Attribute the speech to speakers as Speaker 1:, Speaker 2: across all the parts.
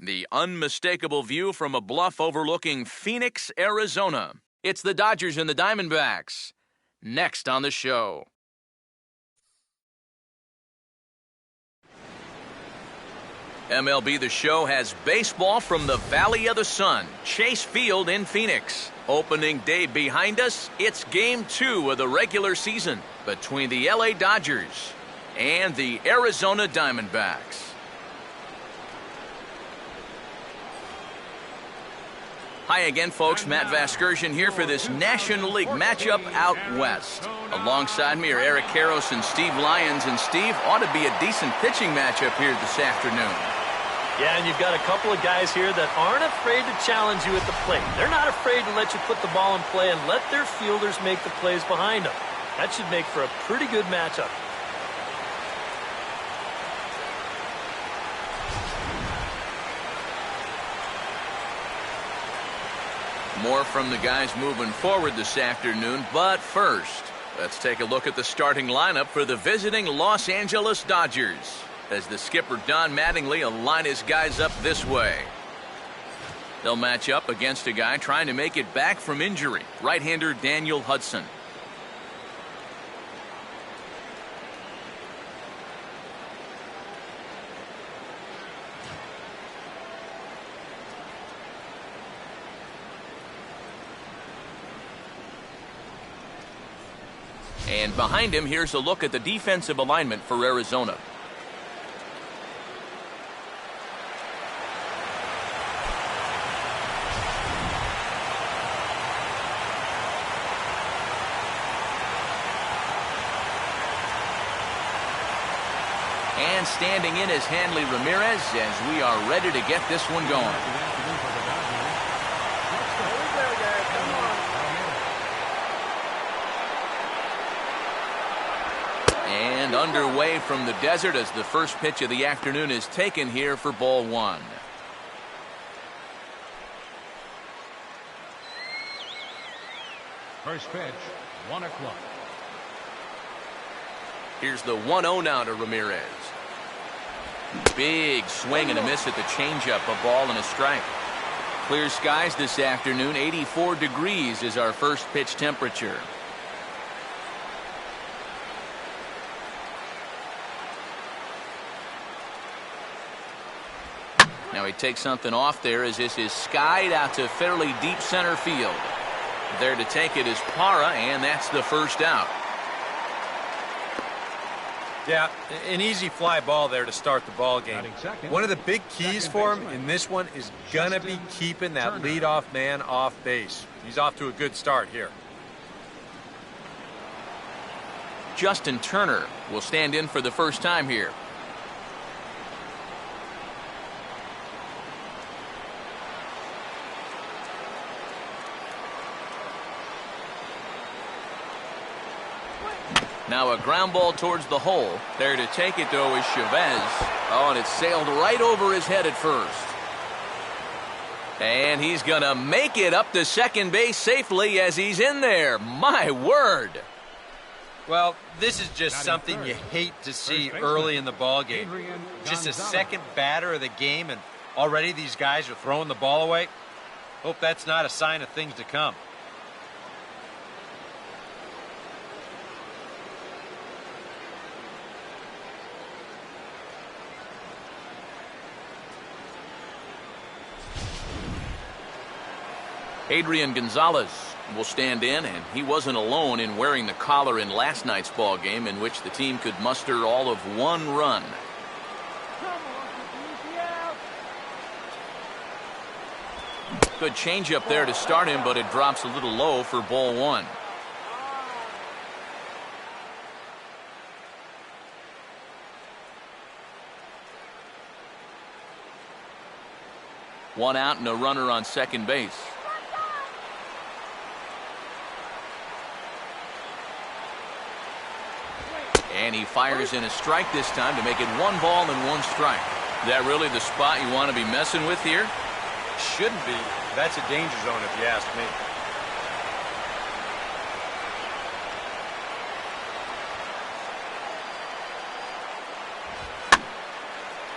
Speaker 1: The unmistakable view from a bluff overlooking Phoenix, Arizona. It's the Dodgers and the Diamondbacks. Next on the show. MLB The Show has baseball from the Valley of the Sun, Chase Field in Phoenix. Opening day behind us, it's Game 2 of the regular season between the LA Dodgers and the Arizona Diamondbacks. Hi again, folks. Matt Vasgersian here for this National League matchup out west. Alongside me are Eric Karros and Steve Lyons. And Steve, ought to be a decent pitching matchup here this afternoon.
Speaker 2: Yeah, and you've got a couple of guys here that aren't afraid to challenge you at the plate. They're not afraid to let you put the ball in play and let their fielders make the plays behind them. That should make for a pretty good matchup.
Speaker 1: More from the guys moving forward this afternoon, but first, let's take a look at the starting lineup for the visiting Los Angeles Dodgers, as the skipper Don Mattingly will line his guys up this way. They'll match up against a guy trying to make it back from injury, right-hander Daniel Hudson. And behind him, here's a look at the defensive alignment for Arizona. And standing in is Hanley Ramirez as we are ready to get this one going. And underway from the desert as the first pitch of the afternoon is taken here for ball one.
Speaker 3: First pitch, 1 o'clock.
Speaker 1: Here's the 1-0 now to Ramirez. Big swing and a miss at the changeup, a ball and a strike. Clear skies this afternoon, 84 degrees is our first pitch temperature. Now he takes something off there as this is skied out to fairly deep center field. There to take it is Parra, and that's the first out.
Speaker 4: Yeah, an easy fly ball there to start the ball game. One of the big keys for him in this one is going to be keeping that leadoff man off base. He's off to a good start here.
Speaker 1: Justin Turner will stand in for the first time here. Now a ground ball towards the hole. There to take it, though, is Chavez. Oh, and it sailed right over his head at first. And he's going to make it up to second base safely as he's in there. My word.
Speaker 4: Well, this is just something you hate to see early in the ball game. Just a second batter of the game, and already these guys are throwing the ball away. Hope that's not a sign of things to come.
Speaker 1: Adrian Gonzalez will stand in, and he wasn't alone in wearing the collar in last night's ball game, in which the team could muster all of 1 run. Good changeup there to start him, but it drops a little low for ball one. One out and a runner on second base. And he fires in a strike this time to make it 1 ball and 1 strike. Is that really the spot you want to be messing with here?
Speaker 4: Shouldn't be. That's a danger zone if you ask me.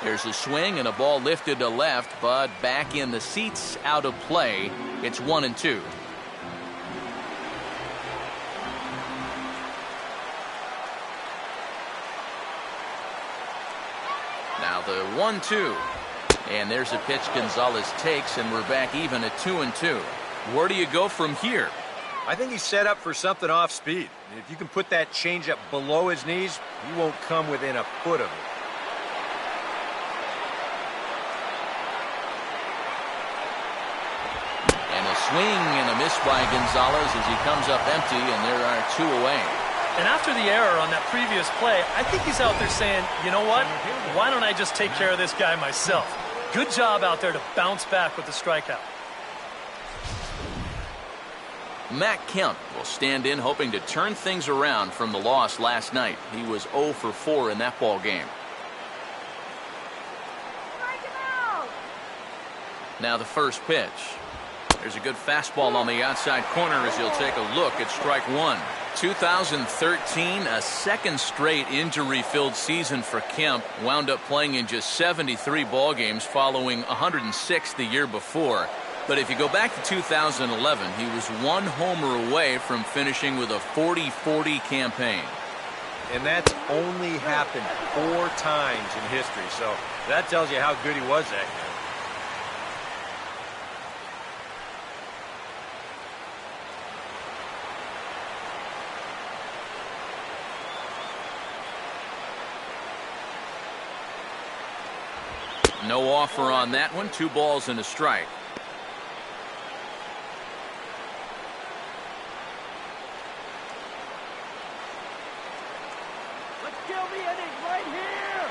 Speaker 1: There's a swing and a ball lifted to left, but back in the seats, out of play. It's 1-2. Now the 1-2. And there's a pitch Gonzalez takes, and we're back even at 2-2. Where do you go from here?
Speaker 4: I think he's set up for something off speed. If you can put that changeup below his knees, he won't come within a foot of it.
Speaker 1: And a swing and a miss by Gonzalez as he comes up empty, and there are 2 away.
Speaker 2: And after the error on that previous play, I think he's out there saying, you know what? Why don't I just take care of this guy myself? Good job out there to bounce back with the strikeout.
Speaker 1: Matt Kemp will stand in hoping to turn things around from the loss last night. He was 0 for 4 in that ball game. Now the first pitch. There's a good fastball on the outside corner as he'll take a look at strike 1. 2013, a second straight injury-filled season for Kemp. Wound up playing in just 73 ball games following 106 the year before. But if you go back to 2011, he was 1 homer away from finishing with a 40-40 campaign.
Speaker 4: And that's only happened 4 times in history, so that tells you how good he was that year.
Speaker 1: No offer on that one. 2 balls and a strike.
Speaker 5: Let's kill the inning right here.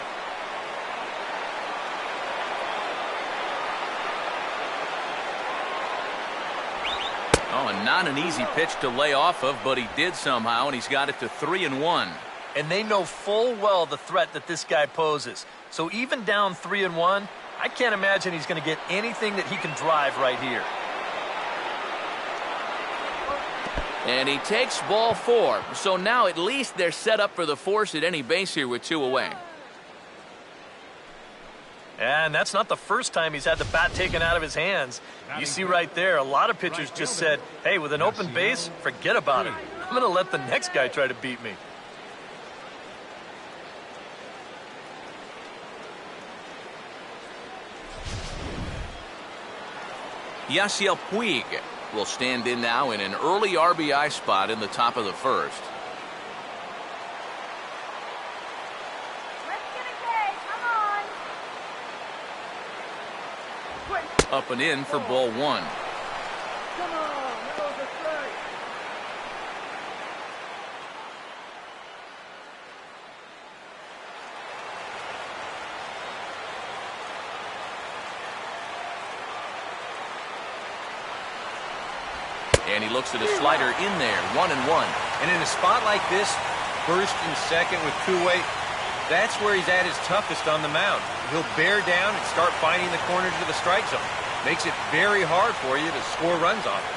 Speaker 1: Oh, and not an easy pitch to lay off of, but he did somehow, and he's got it to 3-1.
Speaker 2: And they know full well the threat that this guy poses. So even down 3-1, I can't imagine he's going to get anything that he can drive right here.
Speaker 1: And he takes ball 4. So now at least they're set up for the force at any base here with 2 away.
Speaker 2: And that's not the first time he's had the bat taken out of his hands. You see right there, a lot of pitchers just said, hey, with an open base, forget about it. I'm going to let the next guy try to beat me.
Speaker 1: Yasiel Puig will stand in now in an early RBI spot in the top of the first.
Speaker 5: Let's get a K. Come on.
Speaker 1: Up and in for ball 1.
Speaker 5: Come on. That was a strike.
Speaker 1: And he looks at a slider in there, 1-1.
Speaker 4: And in a spot like this, first and second with 2 away, that's where he's at his toughest on the mound. He'll bear down and start finding the corners of the strike zone. Makes it very hard for you to score runs off it.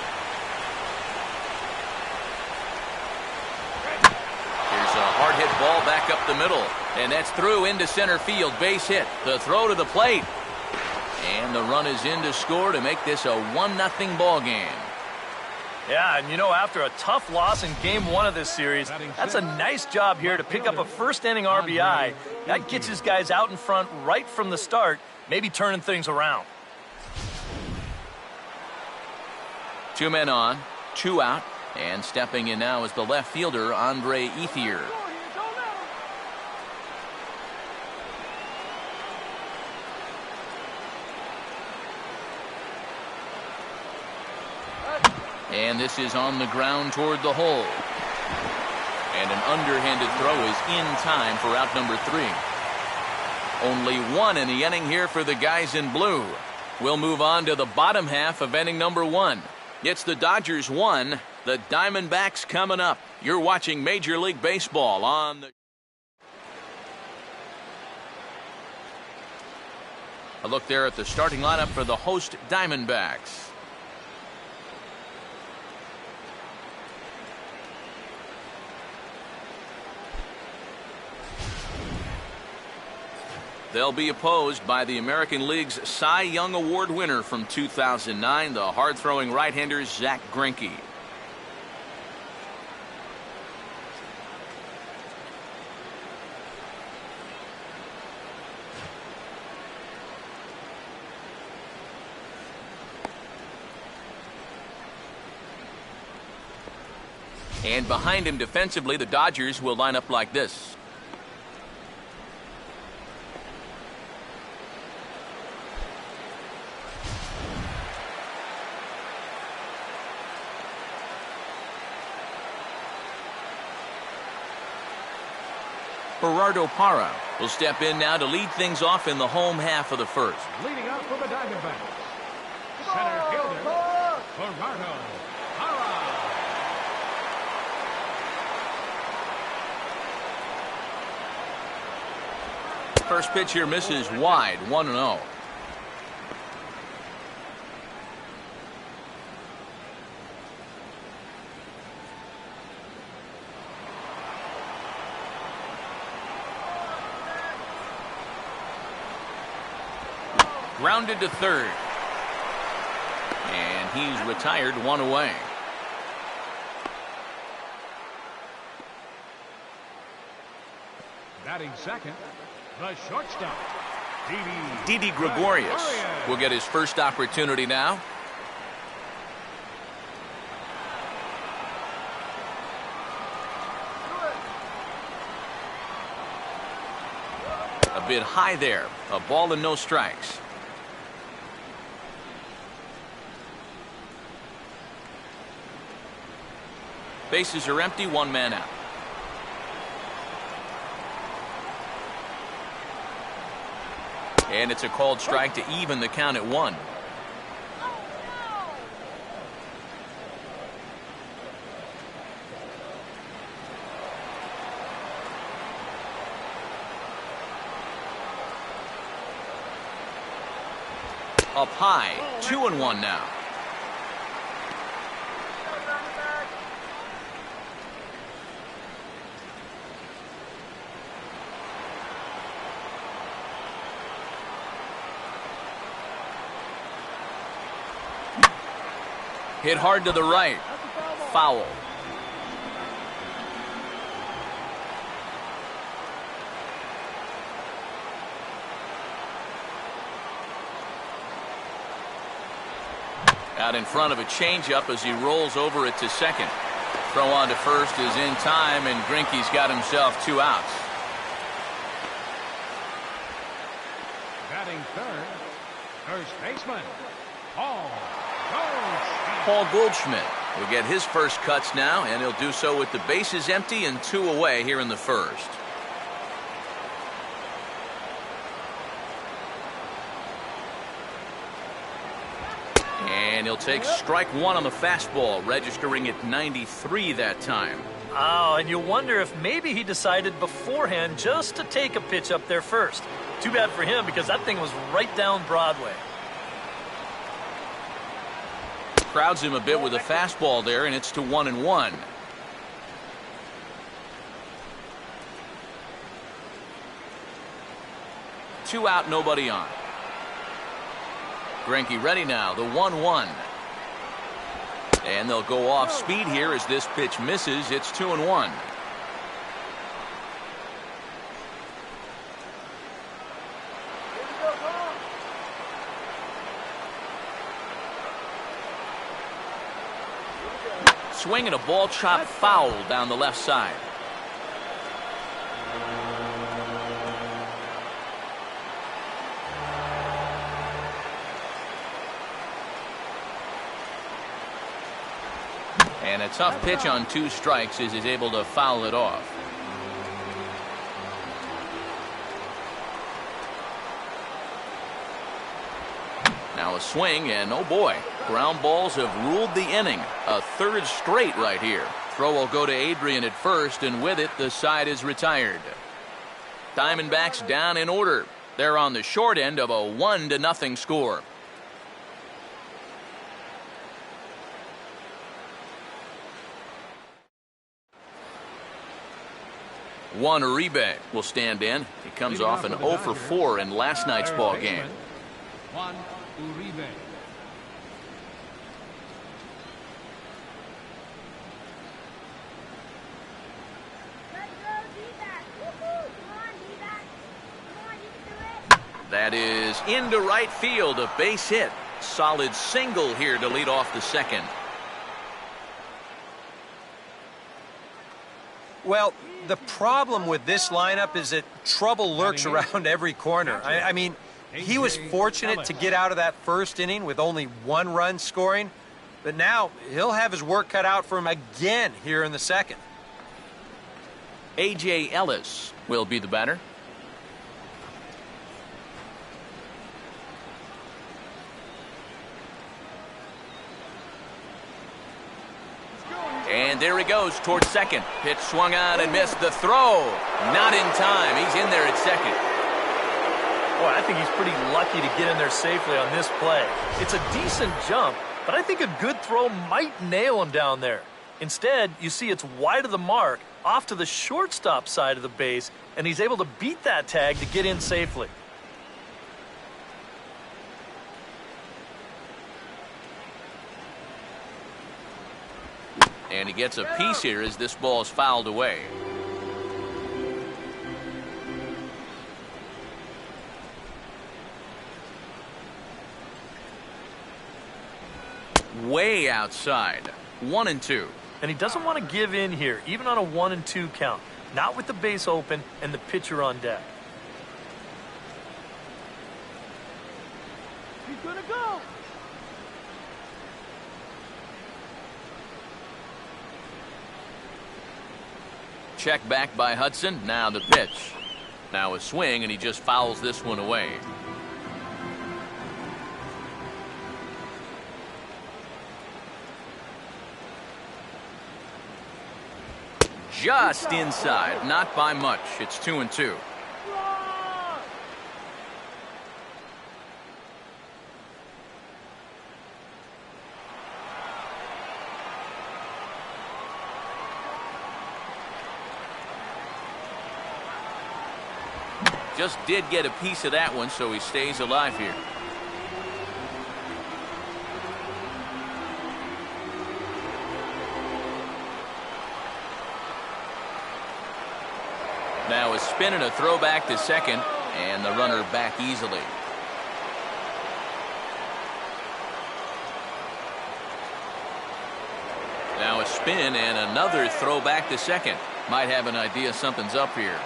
Speaker 1: Here's a hard hit ball back up the middle. And that's through into center field. Base hit. The throw to the plate. And the run is in to score to make this a 1-0 ball game.
Speaker 2: Yeah, and you know, after a tough loss in Game 1 of this series, that's a nice job here to pick up a first-inning RBI. That gets his guys out in front right from the start, maybe turning things around.
Speaker 1: 2 men on, 2 out, and stepping in now is the left fielder, Andre Ethier. And this is on the ground toward the hole. And an underhanded throw is in time for out number 3. Only 1 in the inning here for the guys in blue. We'll move on to the bottom half of inning number 1. It's the Dodgers 1, the Diamondbacks coming up. You're watching Major League Baseball on the... A look there at the starting lineup for the host Diamondbacks. They'll be opposed by the American League's Cy Young Award winner from 2009, the hard-throwing right-hander Zach Greinke. And behind him defensively, the Dodgers will line up like this. Gerardo Parra will step in now to lead things off in the home half of the first.
Speaker 3: Leading up for the Diamondbacks, center fielder, Gerardo Parra.
Speaker 1: First pitch here misses wide, 1-0. Grounded to third. And he's retired, one away.
Speaker 3: Batting second, the shortstop,
Speaker 1: Didi Gregorius will get his first opportunity now. A bit high there. A ball and no strikes. Bases are empty, one man out. And it's a called strike to even the count at 1. Up high, 2-1 now. Hit hard to the right. Foul. Out in front of a changeup as he rolls over it to second. Throw on to first is in time, and Greinke's got himself 2 outs.
Speaker 3: batting third, first baseman, Paul
Speaker 1: Goldschmidt will get his first cuts now, and he'll do so with the bases empty and 2 away here in the first. And he'll take strike 1 on the fastball, registering at 93 that time.
Speaker 2: Oh, and you wonder if maybe he decided beforehand just to take a pitch up there first. Too bad for him, because that thing was right down Broadway.
Speaker 1: Crowds him a bit with a fastball there, and it's to 1-1. Two out, nobody on. Greinke ready now, the 1-1. And they'll go off speed here as this pitch misses. It's 2-1. Swinging a ball chopped foul down the left side. And a tough pitch on 2 strikes as he's able to foul it off. Now a swing, and oh boy, ground balls have ruled the inning. A 3rd straight right here. Throw will go to Adrian at first, and with it, the side is retired. Diamondbacks down in order. They're on the short end of a 1-0 score. Juan Uribe will stand in. He comes off an 0 for 4 in last night's ball game.
Speaker 3: Juan Uribe.
Speaker 1: That is into right field, a base hit. Solid single here to lead off the second.
Speaker 4: Well, the problem with this lineup is that trouble lurks around every corner. I mean, he was fortunate to get out of that first inning with only 1 run scoring, but now he'll have his work cut out for him again here in the second.
Speaker 1: A.J. Ellis will be the batter. And there he goes towards second. Pitch swung on and missed. The throw. Not in time. He's in there at second.
Speaker 2: Boy, I think he's pretty lucky to get in there safely on this play. It's a decent jump, but I think a good throw might nail him down there. Instead, you see it's wide of the mark, off to the shortstop side of the base, and he's able to beat that tag to get in safely.
Speaker 1: And he gets a piece here as this ball is fouled away. Way outside. 1-2.
Speaker 2: And he doesn't want to give in here, even on a 1-2 count. Not with the base open and the pitcher on deck.
Speaker 5: He's gonna go.
Speaker 1: Check back by Hudson. Now the pitch. Now a swing, and he just fouls this one away. Just inside, not by much. It's 2-2. Just did get a piece of that one, so he stays alive here. Now a spin and a throwback to second, and the runner back easily. Now a spin and another throwback to second. Might have an idea something's up here.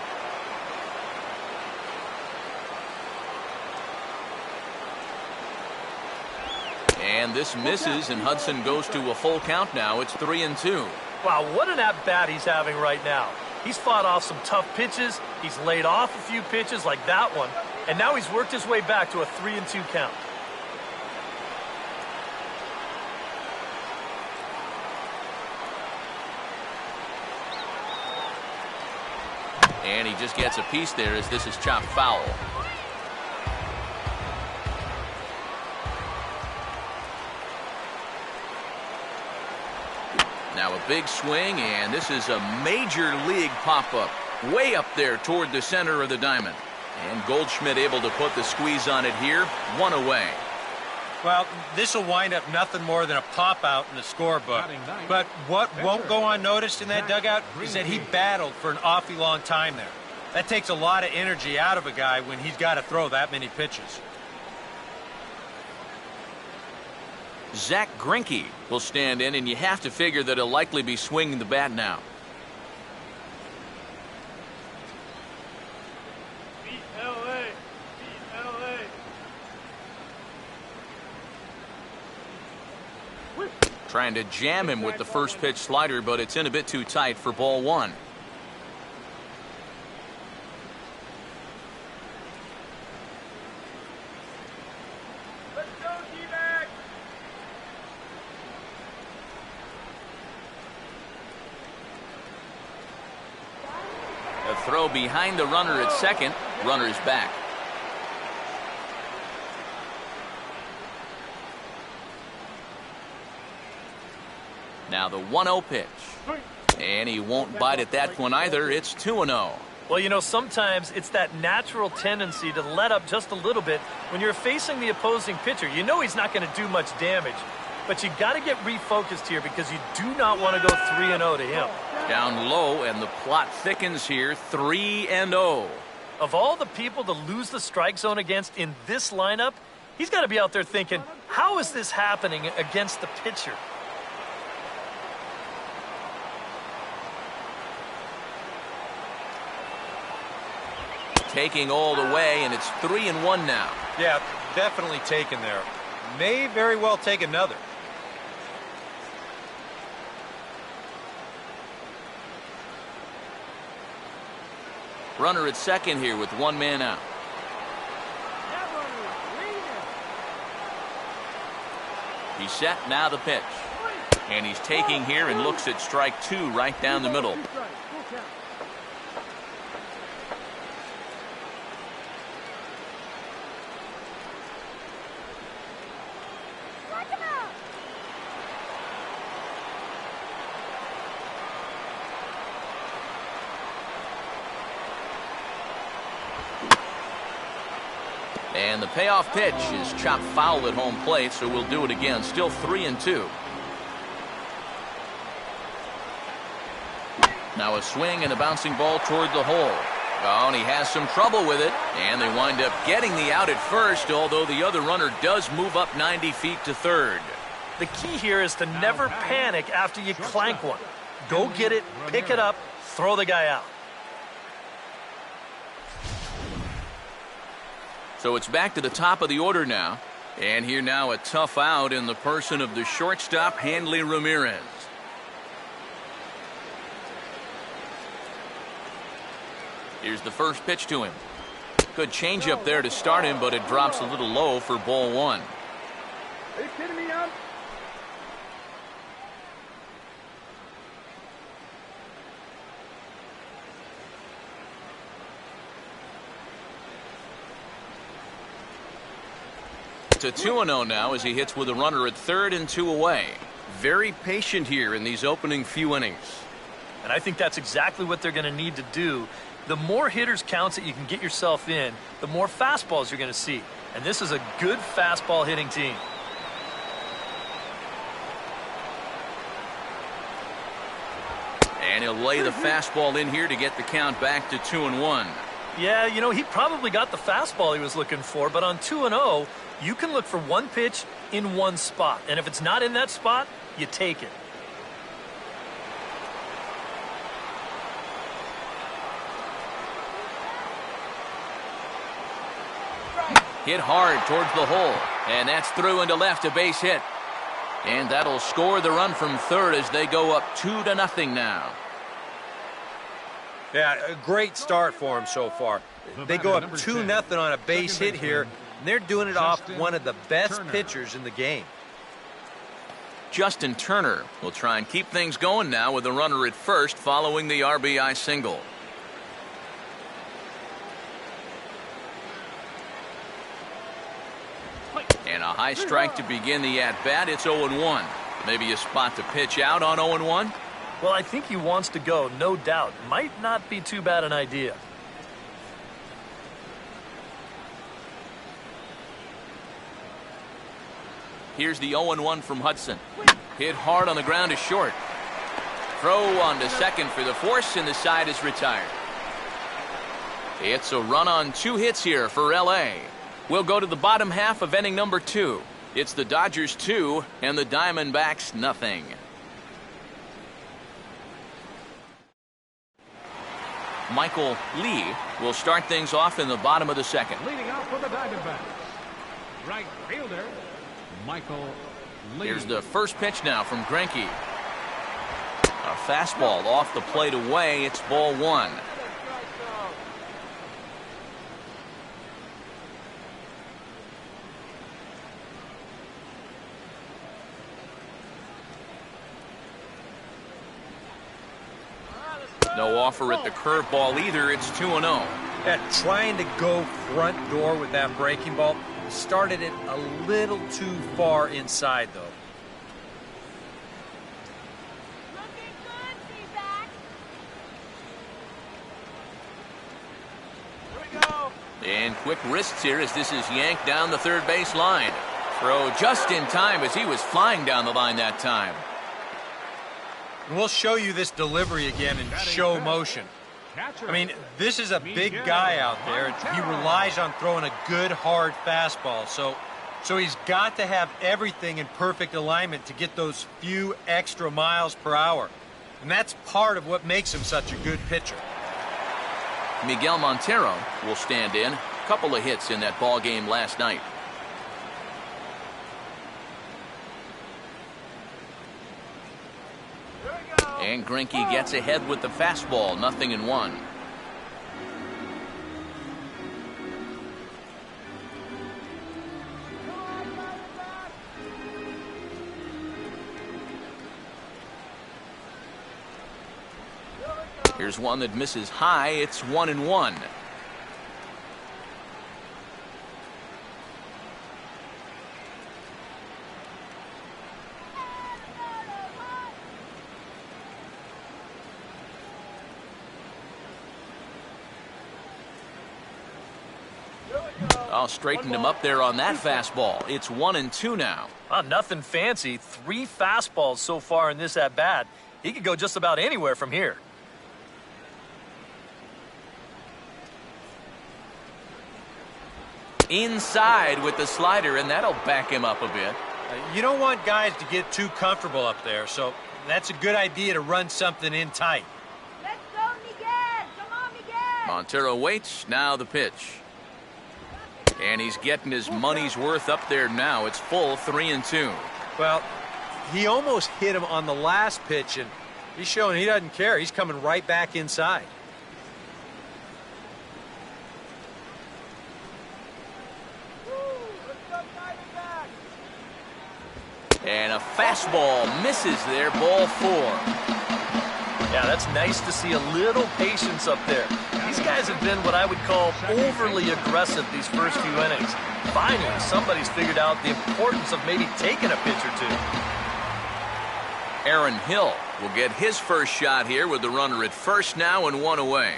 Speaker 1: And this misses, and Hudson goes to a full count now. It's 3-2.
Speaker 2: Wow, what an at-bat he's having right now. He's fought off some tough pitches. He's laid off a few pitches like that one. And now he's worked his way back to a 3-2 count.
Speaker 1: And he just gets a piece there as this is chopped foul. Now a big swing, and this is a major league pop-up. Way up there toward the center of the diamond. And Goldschmidt able to put the squeeze on it here. 1 away.
Speaker 4: Well, this will wind up nothing more than a pop-out in the scorebook. But what won't go unnoticed in that dugout is that he battled for an awfully long time there. That takes a lot of energy out of a guy when he's got to throw that many pitches.
Speaker 1: Zach Greinke will stand in, and you have to figure that he'll likely be swinging the bat now.
Speaker 5: Beat LA. Beat LA.
Speaker 1: Trying to jam him with the first pitch slider, but it's in a bit too tight for ball 1.
Speaker 5: Let's go, D-back.
Speaker 1: A throw behind the runner at second. Runner's back. Now the 1-0 pitch. And he won't bite at that one either. It's 2-0.
Speaker 2: Well, you know, sometimes it's that natural tendency to let up just a little bit when you're facing the opposing pitcher. You know he's not going to do much damage, but you got to get refocused here because you do not want to go 3-0 to him.
Speaker 1: Down low, and the plot thickens here, 3-0.
Speaker 2: Of all the people to lose the strike zone against in this lineup, he's got to be out there thinking, how is this happening against the pitcher?
Speaker 1: Taking all the way, and it's 3-1 now.
Speaker 4: Yeah, definitely taken there. May very well take another.
Speaker 1: Runner at second here with one man out. He's set, now the pitch. And he's taking here and looks at strike two right down the middle. And the payoff pitch is chopped foul at home plate, so we'll do it again. Still 3-2. Now a swing and a bouncing ball toward the hole. Oh, and he has some trouble with it. And they wind up getting the out at first, although the other runner does move up 90 feet to third.
Speaker 2: The key here is to never panic after you clank one. Go get it, pick it up, throw the guy out.
Speaker 1: So it's back to the top of the order now. And here now a tough out in the person of the shortstop, Hanley Ramirez. Here's the first pitch to him. Good changeup there to start him, but it drops a little low for ball one.
Speaker 5: Are you kidding me, Am?
Speaker 1: To 2-0 now as he hits with a runner at third and two away. Very patient here in these opening few innings.
Speaker 2: And I think that's exactly what they're going to need to do. The more hitters counts that you can get yourself in, the more fastballs you're going to see. And this is a good fastball hitting team.
Speaker 1: And he'll lay the fastball in here to get the count back to 2-1.
Speaker 2: Yeah, you know, he probably got the fastball he was looking for, but on 2-0, you can look for one pitch in one spot. And if it's not in that spot, you take it.
Speaker 1: Hit hard towards the hole. And that's through into left, a base hit. And that'll score the run from third as they go up 2-0 now.
Speaker 4: Yeah, a great start for him so far. They go up 2-0 on a base hit here, and they're doing it off one of the best pitchers in the game.
Speaker 1: Justin Turner will try and keep things going now with a runner at first following the RBI single. And a high strike to begin the at-bat. It's 0-1. Maybe a spot to pitch out on 0-1.
Speaker 2: Well, I think he wants to go, no doubt. Might not be too bad an idea.
Speaker 1: Here's the 0-1 from Hudson. Hit hard on the ground is short. Throw on to second for the force, and the side is retired. It's a run on 2 hits here for L.A. We'll go to the bottom half of inning number 2. It's the Dodgers 2 and the Diamondbacks nothing. Michael Lee will start things off in the bottom of the second.
Speaker 3: Leading off for the Diamondbacks, right fielder, Michael Lee.
Speaker 1: Here's the first pitch now from Greinke. A fastball off the plate away. It's ball one. No offer at the curveball either. It's 2-0.
Speaker 4: Yeah, trying to go front door with that breaking ball. Started it a little too far inside, though.
Speaker 5: Looking good, Feedback.
Speaker 1: And quick wrists here as this is yanked down the third base line. Throw just in time as he was flying down the line that time.
Speaker 4: We'll show you this delivery again in show motion. I mean, this is a big guy out there. He relies on throwing a good, hard fastball. So he's got to have everything in perfect alignment to get those few extra miles per hour. And that's part of what makes him such a good pitcher.
Speaker 1: Miguel Montero will stand in. A couple of hits in that ball game last night. And Greinke gets ahead with the fastball, 0-1. Here's one that misses high. It's 1-1. Oh, straightened him up there on that fastball. It's 1-2 now.
Speaker 2: Nothing fancy. 3 fastballs so far in this at bat. He could go just about anywhere from here.
Speaker 1: Inside with the slider, and that'll back him up a bit.
Speaker 4: You don't want guys to get too comfortable up there, so that's a good idea to run something in tight.
Speaker 5: Let's go, Miguel. Come on, Miguel.
Speaker 1: Montero waits. Now the pitch. And he's getting his money's worth up there now. It's full 3-2.
Speaker 4: Well, he almost hit him on the last pitch, and he's showing he doesn't care. He's coming right back inside.
Speaker 1: And a fastball misses there, ball 4.
Speaker 2: Yeah, that's nice to see a little patience up there. These guys have been what I would call overly aggressive these first few innings. Finally, somebody's figured out the importance of maybe taking a pitch or two.
Speaker 1: Aaron Hill will get his first shot here with the runner at first now and 1 away.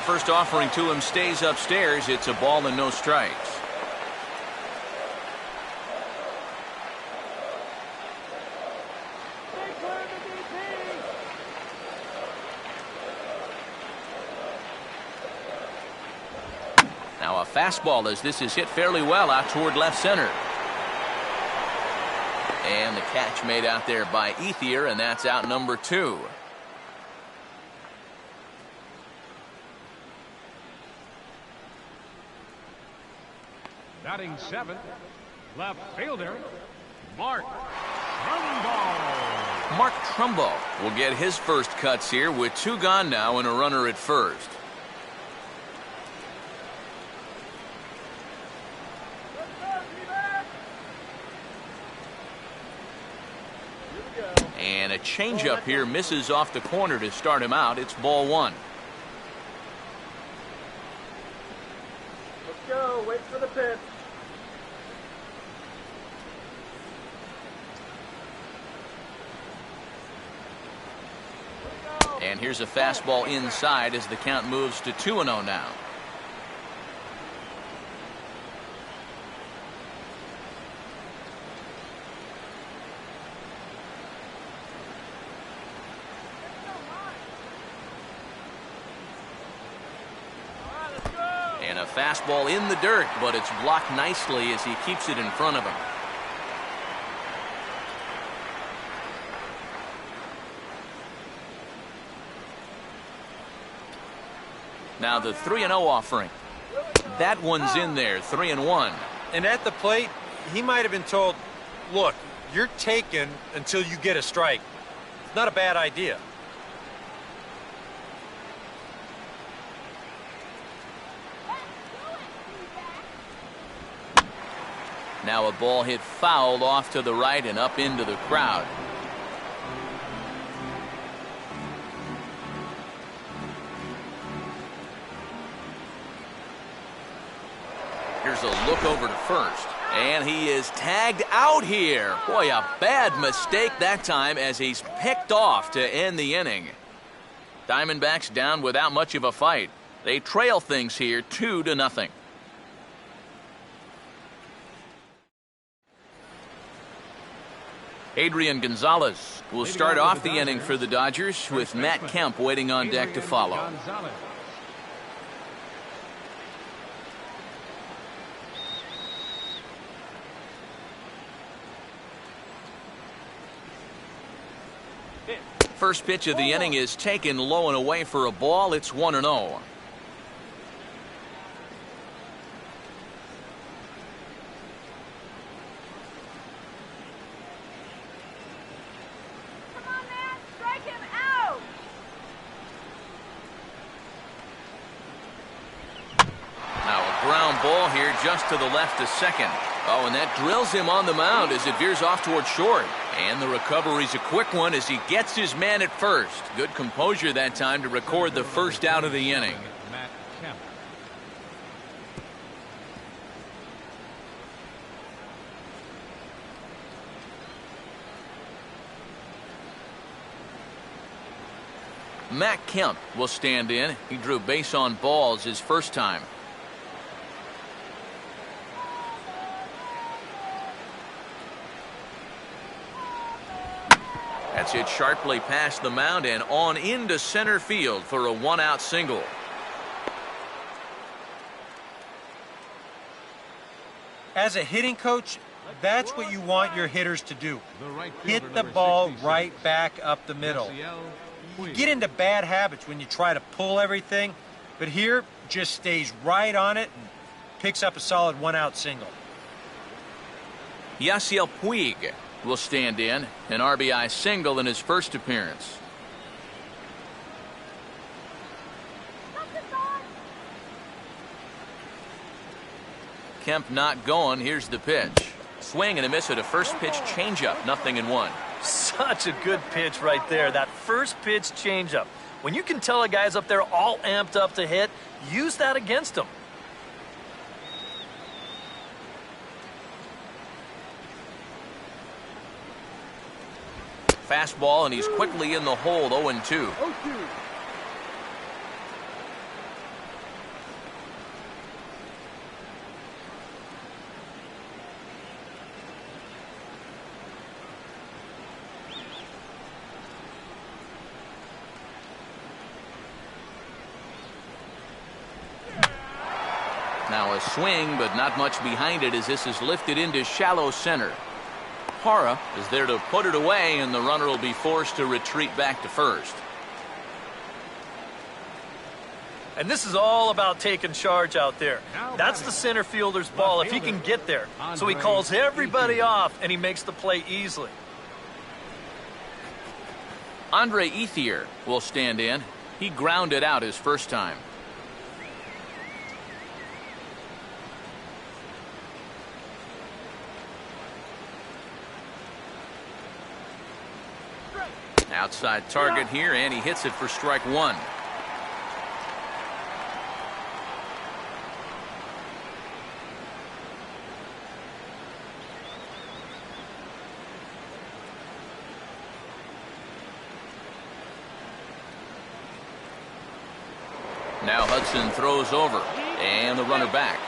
Speaker 1: First offering to him stays upstairs. It's a ball and no strikes. Now a fastball as this is hit fairly well out toward left center. And the catch made out there by Ethier, and that's out number 2.
Speaker 3: Batting 7th, left fielder, Mark Trumbo.
Speaker 1: Mark Trumbo will get his first cuts here with 2 gone now and a runner at first. And a changeup here misses off the corner to start him out. It's ball 1.
Speaker 5: Let's go. Wait for the pitch.
Speaker 1: And here's a fastball inside as the count moves to 2-0 now. And a fastball in the dirt, but it's blocked nicely as he keeps it in front of him. Now the 3-0 offering. That one's in there, 3-1.
Speaker 4: And at the plate, he might have been told, look, you're taken until you get a strike. It's not a bad idea.
Speaker 1: Now a ball hit foul off to the right and up into the crowd. Here's a look over to first. And he is tagged out here. Boy, a bad mistake that time as he's picked off to end the inning. Diamondbacks down without much of a fight. They trail things here 2-0. Adrian Gonzalez will start off the inning for the Dodgers with Matt Kemp waiting on deck to follow. First pitch of the inning is taken low and away for a ball. It's 1-0.
Speaker 5: Come on, man. Strike him out.
Speaker 1: Now a ground ball here just to the left to second. Oh, and that drills him on the mound as it veers off toward short. And the recovery's a quick one as he gets his man at first. Good composure that time to record the first out of the inning.
Speaker 3: Matt Kemp.
Speaker 1: Matt Kemp will stand in. He drew base on balls his first time. That's hit sharply past the mound and on into center field for a one-out single.
Speaker 4: As a hitting coach, that's what you want your hitters to do. Hit the ball right back up the middle. You get into bad habits when you try to pull everything, but here just stays right on it and picks up a solid one-out single.
Speaker 1: Yasiel Puig will stand in, an RBI single in his first appearance. Kemp not going. Here's the pitch. Swing and a miss at a first pitch changeup. 0-1.
Speaker 2: Such a good pitch right there. That first pitch changeup. When you can tell a guy's up there all amped up to hit, use that against him.
Speaker 1: Fastball, and he's quickly in the hole. 0-2. Now a swing, but not much behind it as this is lifted into shallow center. Hara is there to put it away, and the runner will be forced to retreat back to first.
Speaker 2: And this is all about taking charge out there. That's the center fielder's ball if he can get there. So he calls everybody off, and he makes the play easily.
Speaker 1: Andre Ethier will stand in. He grounded out his first time. Outside target here, and he hits it for strike one. Now Hudson throws over, and the runner back.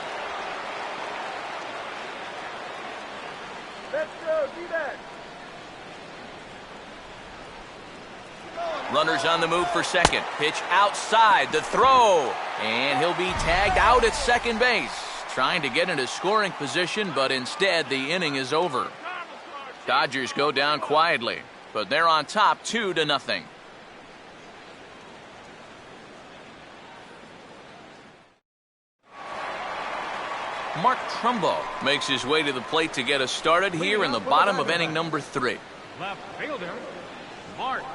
Speaker 5: Let's go, D-back.
Speaker 1: Runners on the move for second. Pitch outside, the throw, and he'll be tagged out at second base. Trying to get into scoring position, but instead the inning is over. Dodgers go down quietly, but they're on top 2-0. Mark Trumbo makes his way to the plate to get us started here in the bottom of inning number 3.
Speaker 3: Left fielder, Mark Trumbo.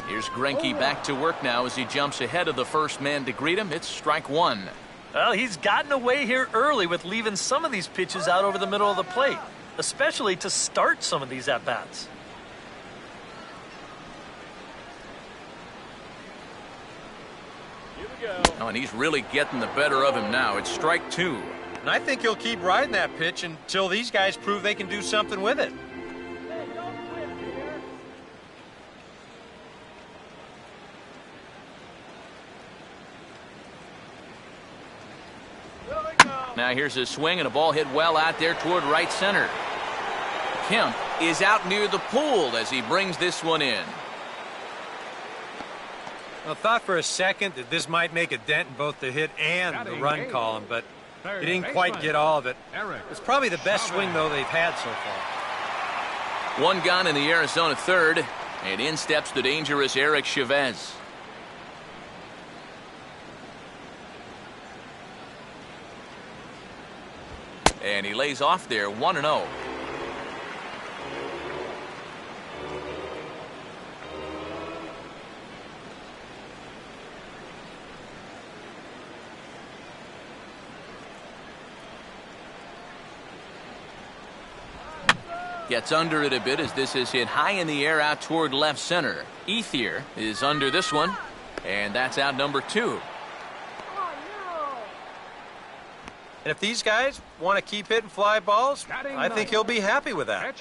Speaker 1: Here's Greinke back to work now as he jumps ahead of the first man to greet him. It's strike one.
Speaker 2: Well, he's gotten away here early with leaving some of these pitches out over the middle of the plate, especially to start some of these at-bats.
Speaker 1: Oh, and he's really getting the better of him now. It's strike 2.
Speaker 4: And I think he'll keep riding that pitch until these guys prove they can do something with it.
Speaker 5: Hey, don't quit here. Here we go.
Speaker 1: Now here's a swing and a ball hit well out there toward right center. Kemp is out near the pool as he brings this one in.
Speaker 4: I thought for a second that this might make a dent in both the hit and the run column, but he didn't quite get all of it. It's probably the best swing, though, they've had so far.
Speaker 1: One gone in the Arizona third, and in steps the dangerous Eric Chavez. And he lays off there 1-0. Gets under it a bit as this is hit high in the air out toward left center. Ethier is under this one, and that's out number 2.
Speaker 4: And if these guys want to keep hitting fly balls, I think he'll be happy with that.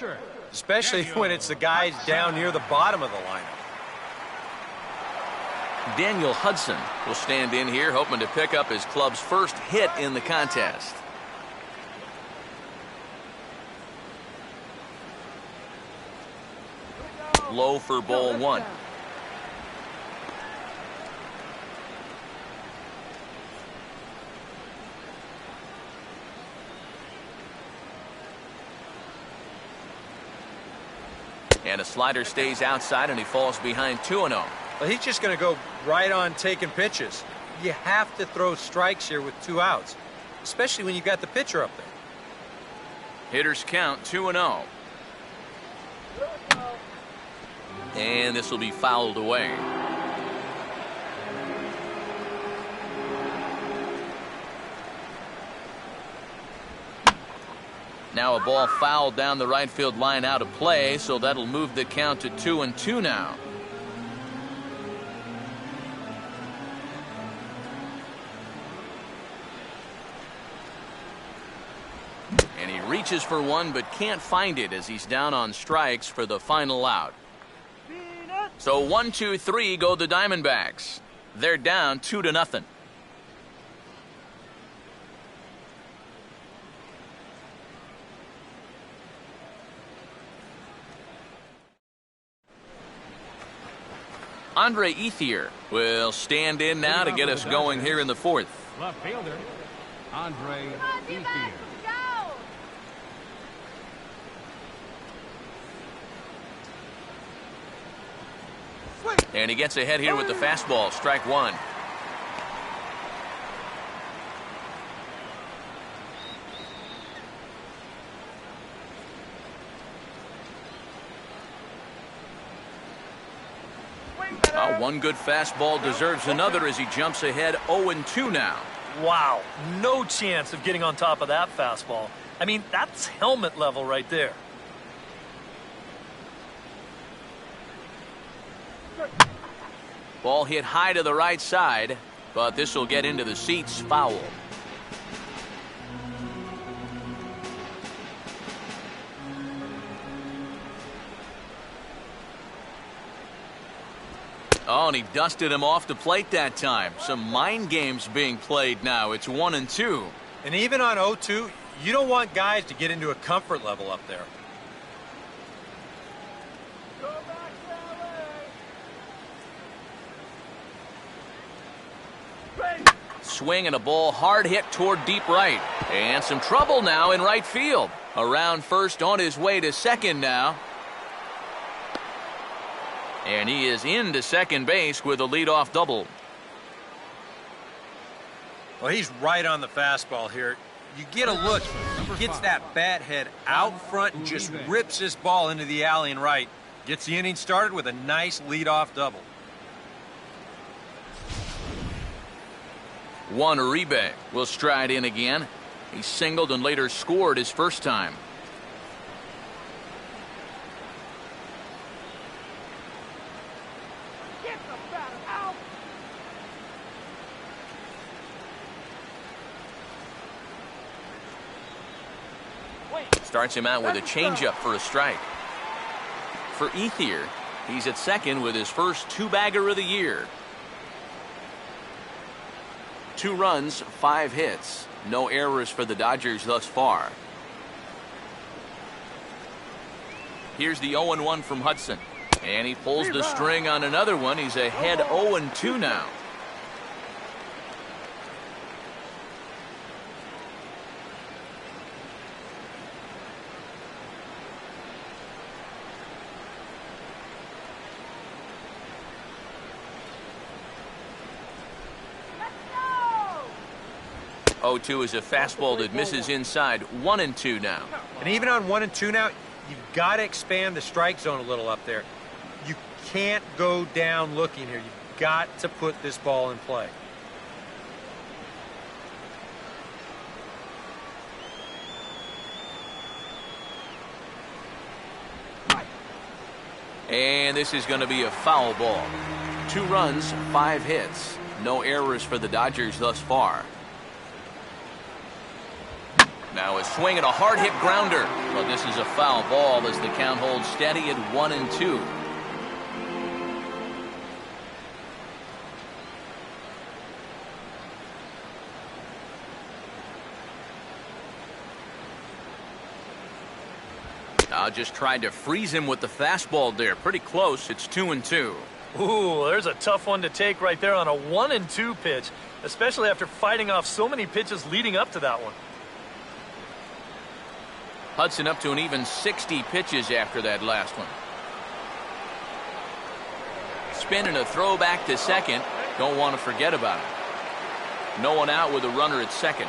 Speaker 4: Especially when it's the guys down near the bottom of the lineup.
Speaker 1: Daniel Hudson will stand in here hoping to pick up his club's first hit in the contest. Low for ball 1. And a slider stays outside and he falls behind 2-0.
Speaker 4: Well, he's just going to go right on taking pitches. You have to throw strikes here with 2 outs, especially when you've got the pitcher up there.
Speaker 1: Hitters count 2-0. And this will be fouled away. Now a ball fouled down the right field line out of play, so that'll move the count to 2-2 now. And he reaches for one but can't find it as he's down on strikes for the final out. So 1-2-3 go the Diamondbacks. They're down 2-0. Andre Ethier will stand in now to get us going here in the 4th.
Speaker 3: Left fielder, Andre Ethier.
Speaker 1: And he gets ahead here with the fastball, strike 1. One good fastball deserves another as he jumps ahead 0-2 now.
Speaker 2: Wow, no chance of getting on top of that fastball. I mean, that's helmet level right there.
Speaker 1: Ball hit high to the right side, but this will get into the seats, foul. Oh, and he dusted him off the plate that time. Some mind games being played now. It's 1-2.
Speaker 4: And even on 0-2, you don't want guys to get into a comfort level up there.
Speaker 1: Swing and a ball hard hit toward deep right. And some trouble now in right field. Around first, on his way to second now. And he is into second base with a leadoff double.
Speaker 4: Well, he's right on the fastball here. You get a look. He gets that bat head out front and just rips this ball into the alley and right. Gets the inning started with a nice leadoff double.
Speaker 1: Juan Uribe will stride in again. He singled and later scored his first time. Starts him out with a changeup for a strike. For Ethier, he's at second with his first two-bagger of the year. 2 runs, 5 hits. No errors for the Dodgers thus far. Here's the 0-1 from Hudson. And he pulls the string on another one. He's ahead 0-2 now. Let's go! 0-2 is a fastball that misses inside. 1-2 now.
Speaker 4: And even on 1-2 now, you've got to expand the strike zone a little up there. You can't go down looking here. You've got to put this ball in play.
Speaker 1: And this is going to be a foul ball. 2 runs, 5 hits. No errors for the Dodgers thus far. Now a swing and a hard hit grounder. But this is a foul ball as the count holds steady at 1-2. Just tried to freeze him with the fastball there. Pretty close. It's 2-2.
Speaker 2: Ooh, there's a tough one to take right there on a 1-2 pitch, especially after fighting off so many pitches leading up to that one.
Speaker 1: Hudson up to an even 60 pitches after that last one. Spinning a throw back to second. Don't want to forget about it. No one out with a runner at second.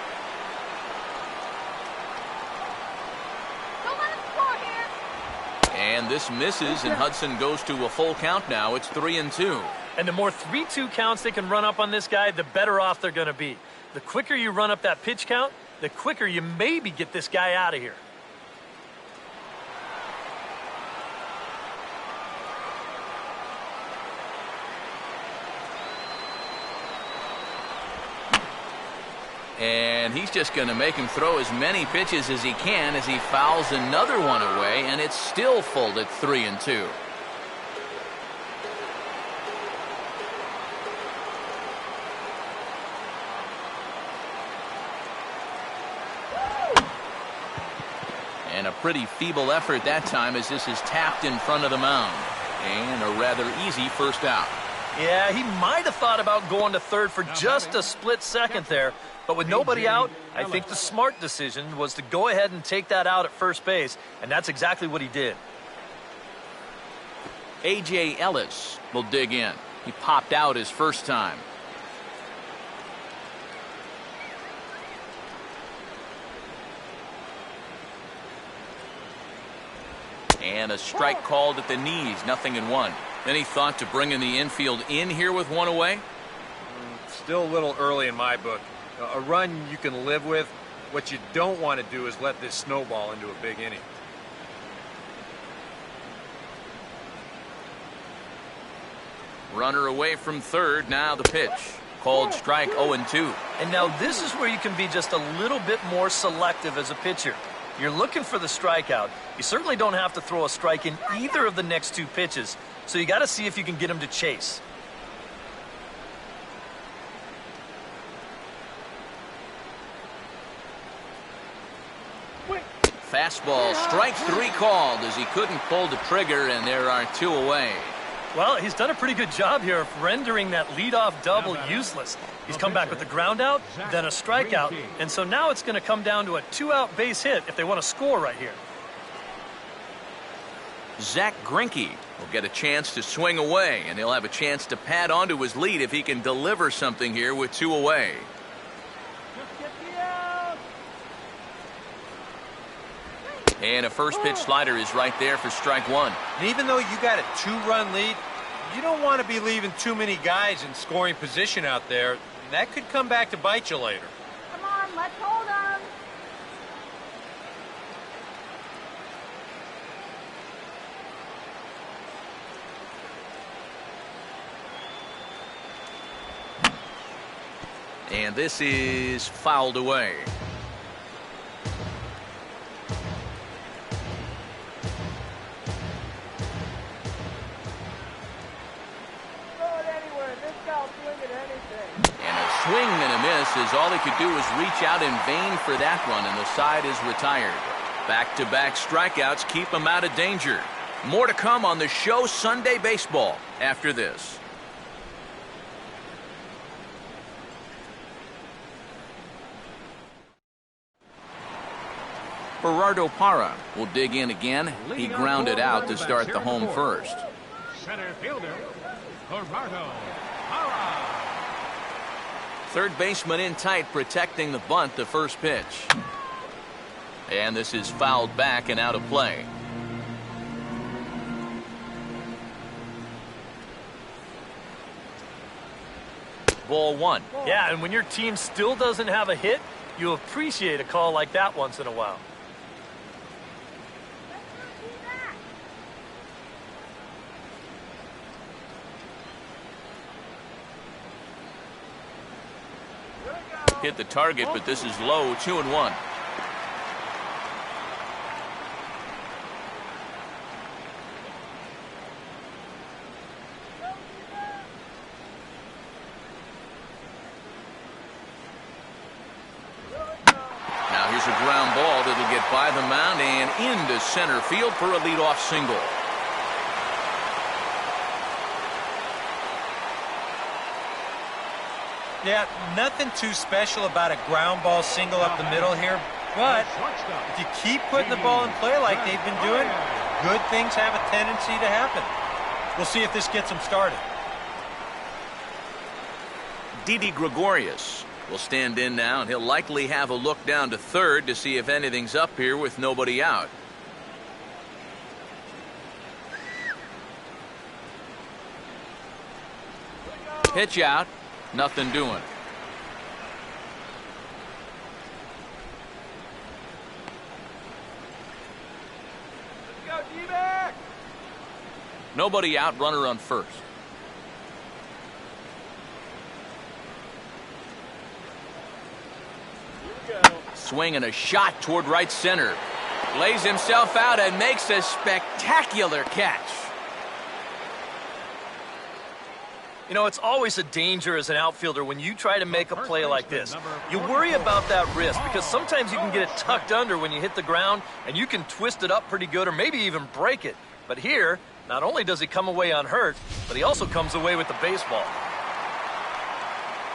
Speaker 1: And this misses, and Hudson goes to a full count now. It's 3-2.
Speaker 2: And the more 3-2 counts they can run up on this guy, the better off they're going to be. The quicker you run up that pitch count, the quicker you maybe get this guy out of here.
Speaker 1: And he's just going to make him throw as many pitches as he can as he fouls another one away, and it's still full at 3-2. And a pretty feeble effort that time as this is tapped in front of the mound. And a rather easy first out.
Speaker 2: Yeah, he might have thought about going to third for just a split second there. But with nobody out, I think the smart decision was to go ahead and take that out at first base, and that's exactly what he did.
Speaker 1: A.J. Ellis will dig in. He popped out his first time. And a strike called at the knees, 0-1. Any thought to bringing the infield in here with one away?
Speaker 4: Still a little early in my book. A run you can live with. What you don't want to do is let this snowball into a big inning.
Speaker 1: Runner away from third. Now the pitch. Called strike 0-2.
Speaker 2: And now this is where you can be just a little bit more selective as a pitcher. You're looking for the strikeout. You certainly don't have to throw a strike in either of the next 2 pitches. So you got to see if you can get him to chase.
Speaker 1: Fastball, strike 3 called as he couldn't pull the trigger, and there are 2 away.
Speaker 2: Well, he's done a pretty good job here of rendering that leadoff double useless. He's come back with a ground out, then a strikeout, and so now it's going to come down to a 2-out base hit if they want to score right here.
Speaker 1: Zach Greinke will get a chance to swing away, and he'll have a chance to pad onto his lead if he can deliver something here with 2 away. And a first pitch slider is right there for strike 1.
Speaker 4: And even though you got a 2-run lead, you don't want to be leaving too many guys in scoring position out there. That could come back to bite you later.
Speaker 5: Come on, let's hold them.
Speaker 1: And this is fouled away. swing and a miss as all he could do was reach out in vain for that one, and the side is retired. Back-to-back strikeouts keep him out of danger. More to come on the show Sunday Baseball after this. Gerardo Parra will dig in again. He grounded out to start the home first.
Speaker 3: Center fielder, Gerardo Parra.
Speaker 1: Third baseman in tight, protecting the bunt, the first pitch. And this is fouled back and out of play. Ball one.
Speaker 2: Yeah, and when your team still doesn't have a hit, you appreciate a call like that once in a while.
Speaker 1: Hit the target, but this is low, 2-1. Now here's a ground ball that'll get by the mound and into center field for a leadoff single.
Speaker 4: Yeah, nothing too special about a ground ball single up the middle here, but if you keep putting the ball in play like they've been doing, good things have a tendency to happen. We'll see if this gets them started.
Speaker 1: Didi Gregorius will stand in now, and he'll likely have a look down to third to see if anything's up here with nobody out. Pitch out. Nothing doing.
Speaker 5: Let's go, D-back!
Speaker 1: Nobody out, runner on first. Swing and a shot toward right center. Lays himself out and makes a spectacular catch.
Speaker 2: You know, it's always a danger as an outfielder when you try to make a play like this. You worry about that wrist because sometimes you can get it tucked under when you hit the ground and you can twist it up pretty good or maybe even break it. But here, not only does he come away unhurt, but he also comes away with the baseball.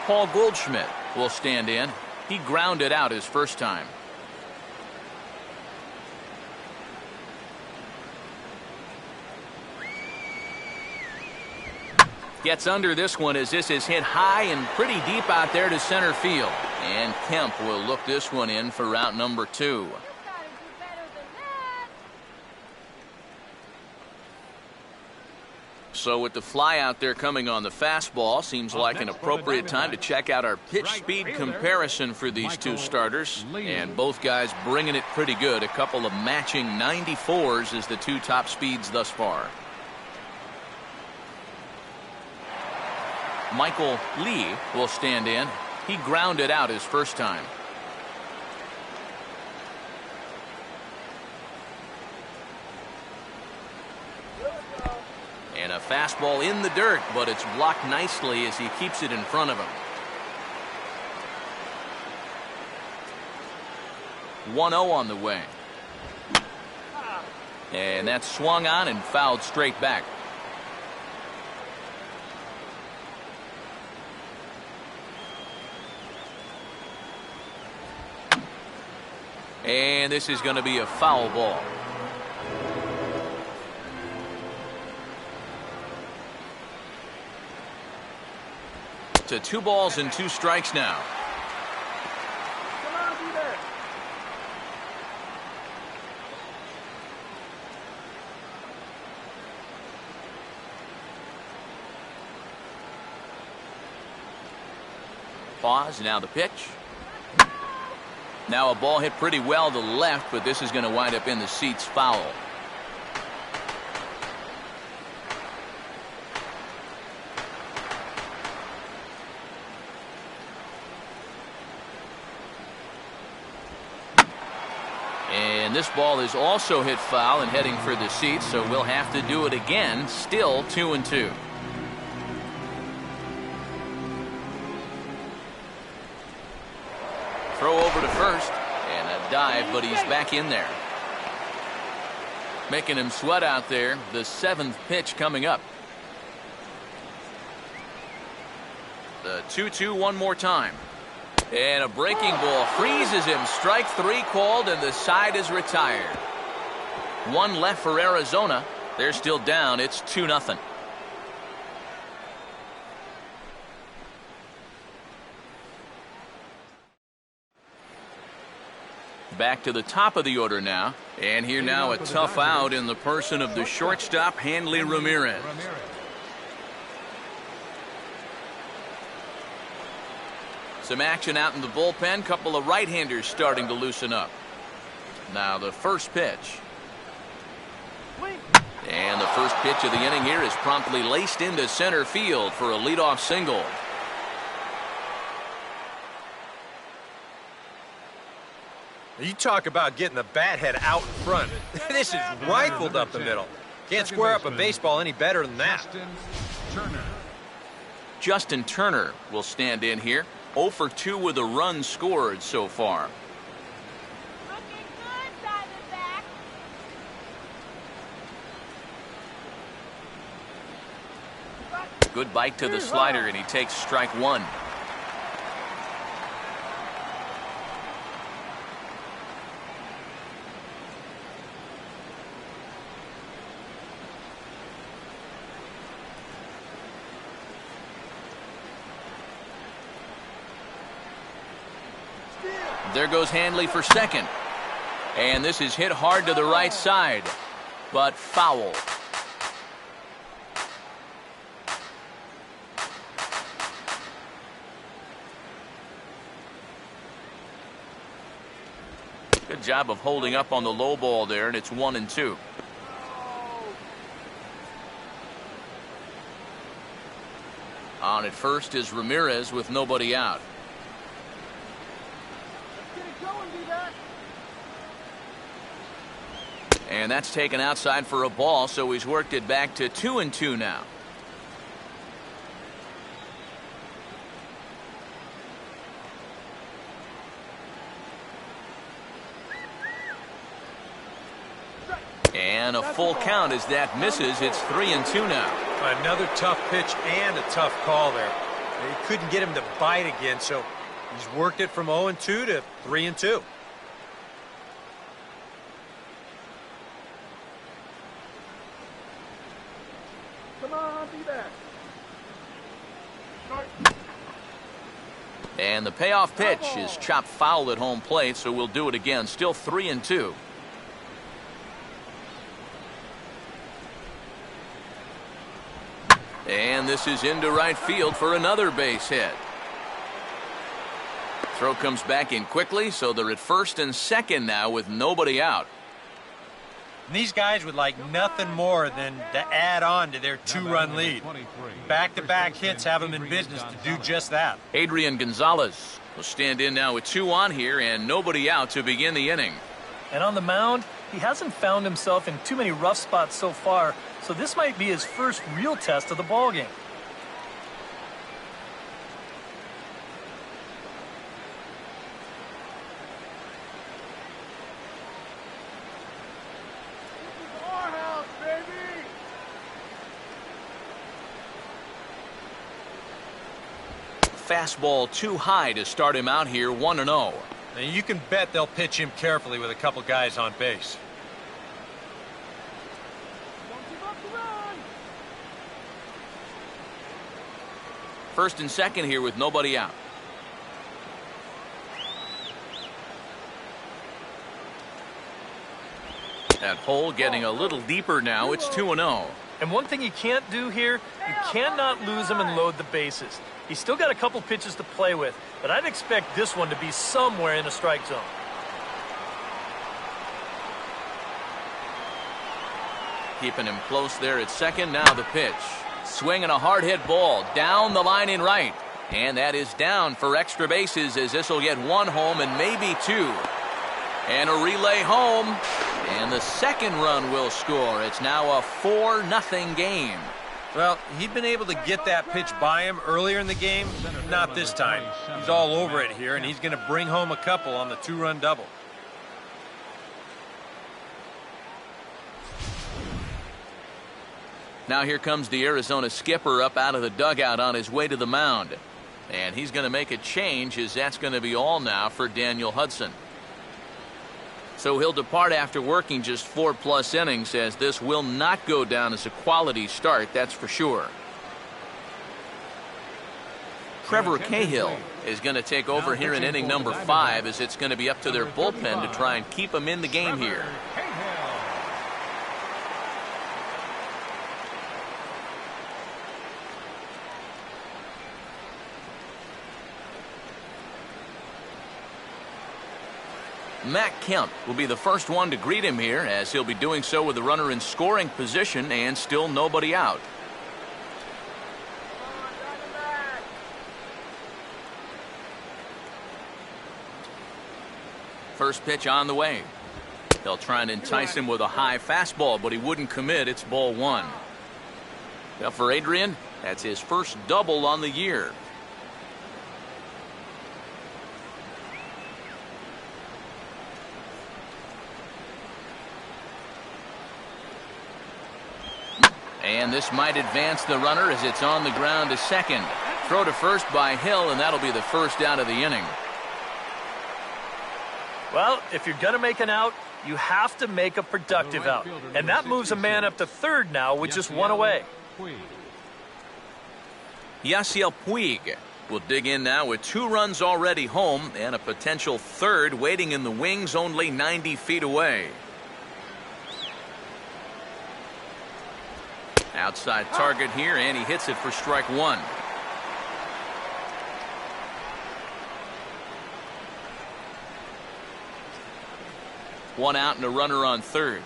Speaker 1: Paul Goldschmidt will stand in. He grounded out his first time. Gets under this one as this is hit high and pretty deep out there to center field. And Kemp will look this one in for route number 2. So with the fly out there coming on the fastball, seems like an appropriate time to check out our pitch speed comparison for these two starters. And both guys bringing it pretty good. A couple of matching 94s as the two top speeds thus far. Michael Lee will stand in. He grounded out his first time. And a fastball in the dirt, but it's blocked nicely as he keeps it in front of him. 1-0 on the way. And that's swung on and fouled straight back. And this is going to be a foul ball. To 2 balls and 2 strikes now.
Speaker 5: Come on, D-back!
Speaker 1: Pause, now the pitch. Now a ball hit pretty well to left, but this is going to wind up in the seats foul. And this ball is also hit foul and heading for the seats, so we'll have to do it again. Still 2-2. Throw over to first, and a dive, but he's back in there. Making him sweat out there. The 7th pitch coming up. The 2-2 one more time. And a breaking ball freezes him. Strike 3 called, and the side is retired. 1 left for Arizona. They're still down. It's 2-0. Back to the top of the order now. And here now a tough out in the person of the shortstop, Hanley Ramirez. Some action out in the bullpen. Couple of right-handers starting to loosen up. Now the first pitch. And the first pitch of the inning here is promptly laced into center field for a leadoff single.
Speaker 4: You talk about getting the bat head out in front. This is rifled up the middle. Can't square up a baseball any better than that.
Speaker 1: Justin Turner will stand in here. 0 for 2 with a run scored so far.
Speaker 5: Looking good, Diamondbacks.
Speaker 1: Good bite to the slider, and he takes strike 1. There goes Hanley for second. And this is hit hard to the right side, but foul. Good job of holding up on the low ball there, and it's 1-2. On at first is Ramirez with nobody out. And that's taken outside for a ball, so he's worked it back to 2-2 now. And a full count as that misses. It's 3-2 now.
Speaker 4: Another tough pitch and a tough call there. He couldn't get him to bite again, so he's worked it from 0-2 to 3-2.
Speaker 5: Come on, be back.
Speaker 1: And the payoff pitch is chopped foul at home plate, so we'll do it again. Still 3-2. And this is into right field for another base hit. Throw comes back in quickly, so they're at first and second now with nobody out.
Speaker 4: And these guys would like nothing more than to add on to their 2-run lead. Back-to-back hits have them in business to do just that.
Speaker 1: Adrian Gonzalez will stand in now with 2 on here and nobody out to begin the inning.
Speaker 2: And on the mound, he hasn't found himself in too many rough spots so far, so this might be his first real test of the ballgame.
Speaker 5: Our house, baby.
Speaker 1: Fastball too high to start him out here, 1-0.
Speaker 4: And you can bet they'll pitch him carefully with a couple guys on base.
Speaker 5: Don't give up the run.
Speaker 1: First and second here with nobody out. That hole getting a little deeper now. It's 2-0.
Speaker 2: And one thing you can't do here, you cannot lose him and load the bases. He's still got a couple pitches to play with, but I'd expect this one to be somewhere in the strike zone.
Speaker 1: Keeping him close there at second. Now the pitch. Swinging a hard hit ball down the line in right. And that is down for extra bases as this will get 1 home and maybe 2. And a relay home. And the second run will score. It's now a 4-0 game.
Speaker 4: Well, he'd been able to get that pitch by him earlier in the game. Not this time. He's all over it here, and he's going to bring home a couple on the 2-run double.
Speaker 1: Now here comes the Arizona skipper up out of the dugout on his way to the mound. And he's going to make a change, as that's going to be all now for Daniel Hudson. So he'll depart after working just 4+ innings, as this will not go down as a quality start, that's for sure. Trevor Cahill is going to take over here in inning number 5, as it's going to be up to their bullpen to try and keep him in the game here. Matt Kemp will be the first one to greet him here, as he'll be doing so with the runner in scoring position and still nobody out. First pitch on the way. They'll try and entice him with a high fastball, but he wouldn't commit. It's ball 1. Now for Adrian, that's his first double on the year. And this might advance the runner, as it's on the ground to second. Throw to first by Hill, and that'll be the first out of the inning.
Speaker 2: Well, if you're going to make an out, you have to make a productive out. And that moves a man up to third now with just 1 away.
Speaker 1: Yasiel Puig will dig in now with 2 runs already home and a potential third waiting in the wings only 90 feet away. Outside target here, and he hits it for strike 1. One out and a runner on third.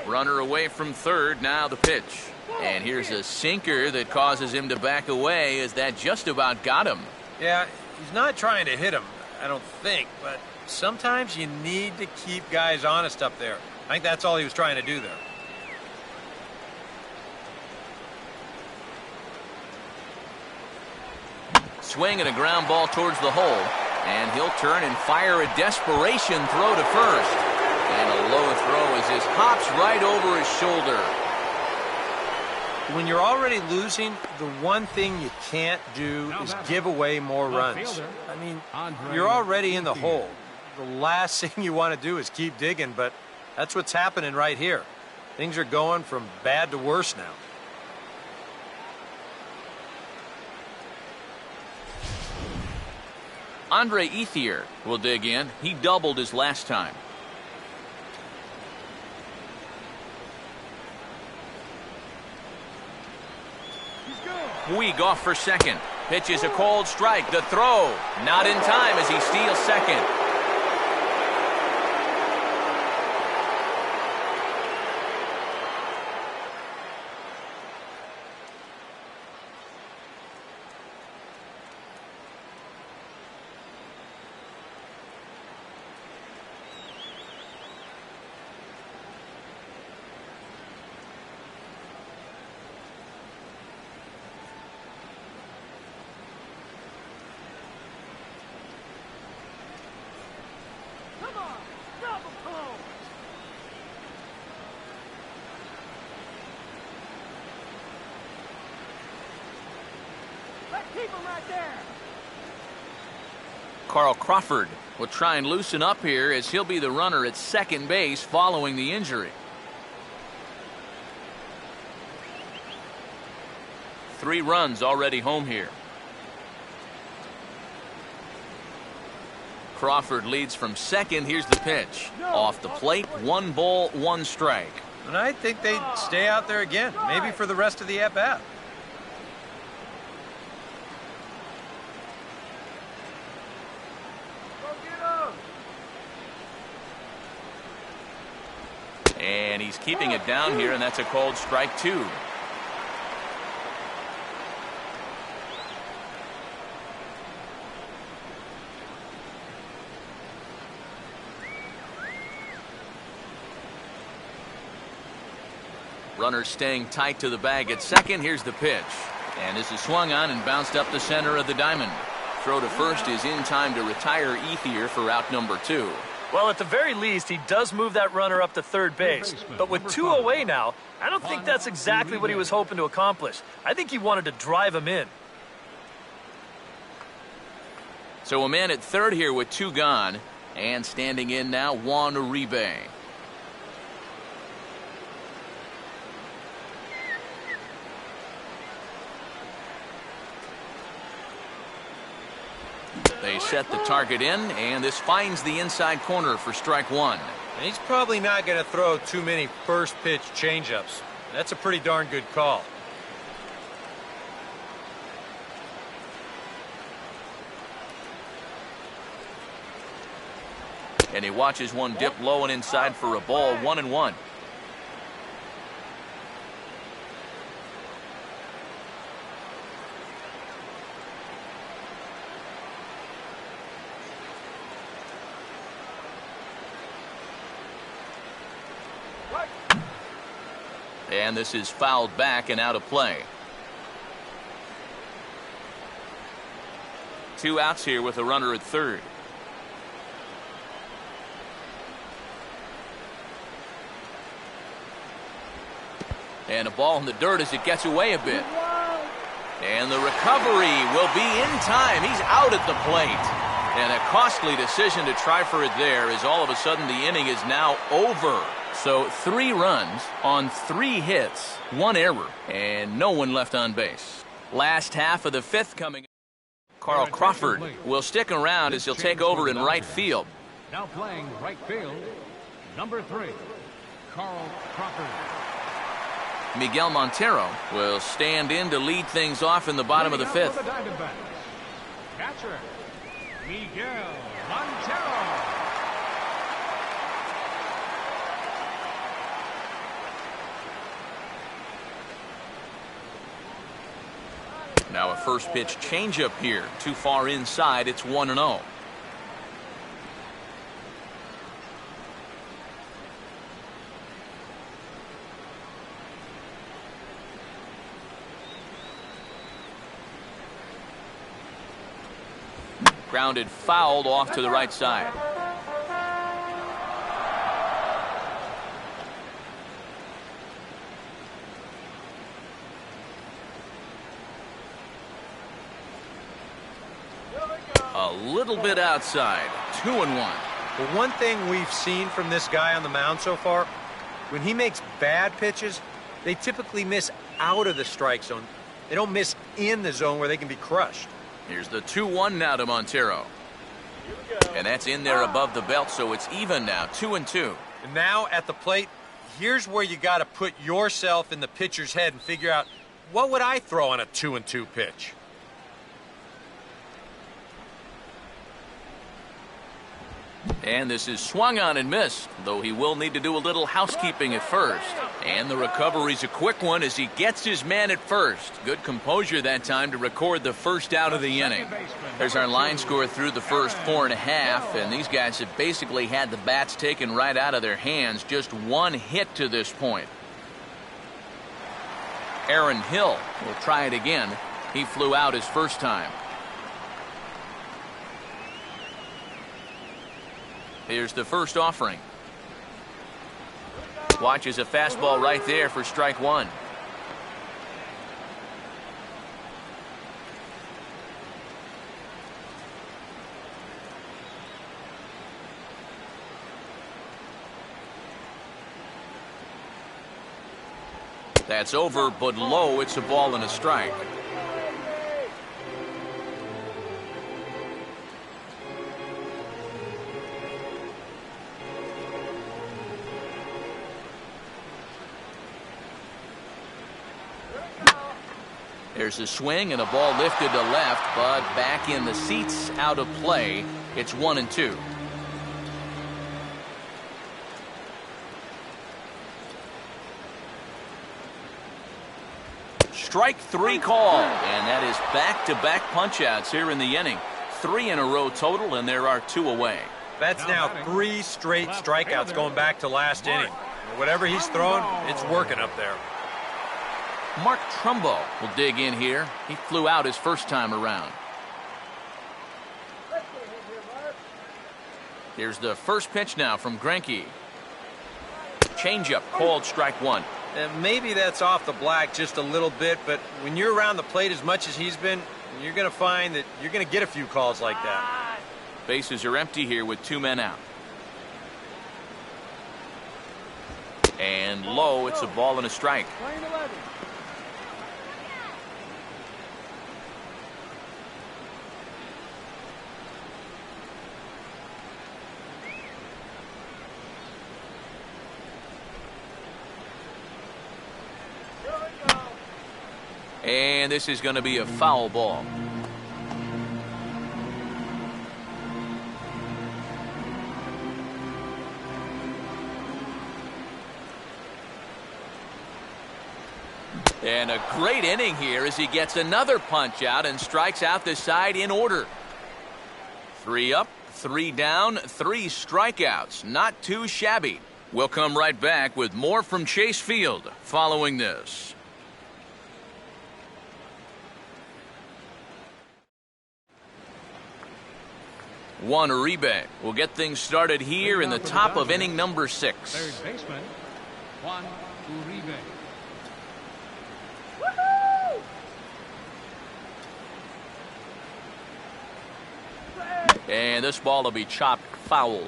Speaker 1: Runner away from third, now the pitch. And here's a sinker that causes him to back away, as that just about got him.
Speaker 4: Yeah, he's not trying to hit him, I don't think, but sometimes you need to keep guys honest up there. I think that's all he was trying to do there.
Speaker 1: Swing and a ground ball towards the hole. And he'll turn and fire a desperation throw to first. And a low throw as this hops right over his shoulder.
Speaker 4: When you're already losing, the one thing you can't do is give away more runs. I mean, you're already in the hole. The last thing you want to do is keep digging, but that's what's happening right here. Things are going from bad to worse now.
Speaker 1: Andre Ethier will dig in. He doubled his last time. Puig off for second. Pitch is a cold strike. The throw not in time as he steals second. Carl Crawford will try and loosen up here, as he'll be the runner at second base following the injury. 3 runs already home here. Crawford leads from second. Here's the pitch. Off the plate, 1 ball, 1 strike.
Speaker 4: And I think they'd stay out there again, maybe for the rest of the at-bat.
Speaker 1: And he's keeping it down here, and that's a called strike 2. Runner staying tight to the bag at second. Here's the pitch. And this is swung on and bounced up the center of the diamond. Throw to first is in time to retire Ethier for out number 2.
Speaker 2: Well, at the very least, he does move that runner up to third base. But with 2 away now, I don't think that's exactly what he was hoping to accomplish. I think he wanted to drive him in.
Speaker 1: So a man at third here with 2 gone. And standing in now, Juan Uribe. They set the target in, and this finds the inside corner for strike 1.
Speaker 4: And he's probably not going to throw too many first pitch changeups. That's a pretty darn good call.
Speaker 1: And he watches one dip low and inside for a ball, 1-1. And this is fouled back and out of play. 2 outs here with a runner at third. And a ball in the dirt as it gets away a bit. And the recovery will be in time. He's out at the plate. And a costly decision to try for it there, as all of a sudden the inning is now over. So 3 runs on 3 hits, 1 error, and no one left on base. Last half of the 5th coming up. Carl Crawford will stick around as he'll take over in right field.
Speaker 3: Now playing right field, number 3, Carl Crawford.
Speaker 1: Miguel Montero will stand in to lead things off in the bottom of the 5th.
Speaker 3: For the Diamondbacks, catcher, Miguel Montero.
Speaker 1: Now a first pitch changeup here. Too far inside. It's 1-0. Grounded fouled off to the right side. A little bit outside. 2-1.
Speaker 4: Well, one thing we've seen from this guy on the mound so far, when he makes bad pitches, they typically miss out of the strike zone. They don't miss in the zone where they can be crushed.
Speaker 1: Here's the 2-1 now to Montero. And that's in there above the belt, so it's even now, 2-2.
Speaker 4: And now at the plate, here's where you got to put yourself in the pitcher's head and figure out, what would I throw on a 2-2 pitch?
Speaker 1: And this is swung on and missed, though he will need to do a little housekeeping at first. And the recovery's a quick one as he gets his man at first. Good composure that time to record the first out of the inning. There's our line score through the first 4.5, and these guys have basically had the bats taken right out of their hands. Just 1 hit to this point. Aaron Hill will try it again. He flew out his first time. Here's the first offering. Watches a fastball right there for strike 1. That's over, but low. It's a ball and a strike. There's a swing and a ball lifted to left, but back in the seats, out of play. It's 1-2. Strike 3 call, and that is back-to-back punch-outs here in the inning. 3 in a row total, and there are 2 away.
Speaker 4: That's now 3 straight strikeouts going back to last inning. Whatever he's throwing, it's working up there.
Speaker 1: Mark Trumbo will dig in here. He flew out his first time around. Here's the first pitch now from Greinke. Changeup called strike one.
Speaker 4: And maybe that's off the black just a little bit, but when you're around the plate as much as he's been, you're going to find that you're going to get a few calls like that.
Speaker 1: Bases are empty here with 2 men out. And low, it's a ball and a strike. And this is going to be a foul ball. And a great inning here as he gets another punch out and strikes out the side in order. 3 up, 3 down, 3 strikeouts. Not too shabby. We'll come right back with more from Chase Field following this. Juan Uribe will get things started here in the top of inning number 6.
Speaker 3: Third baseman, Juan Uribe.
Speaker 1: And this ball will be chopped foul.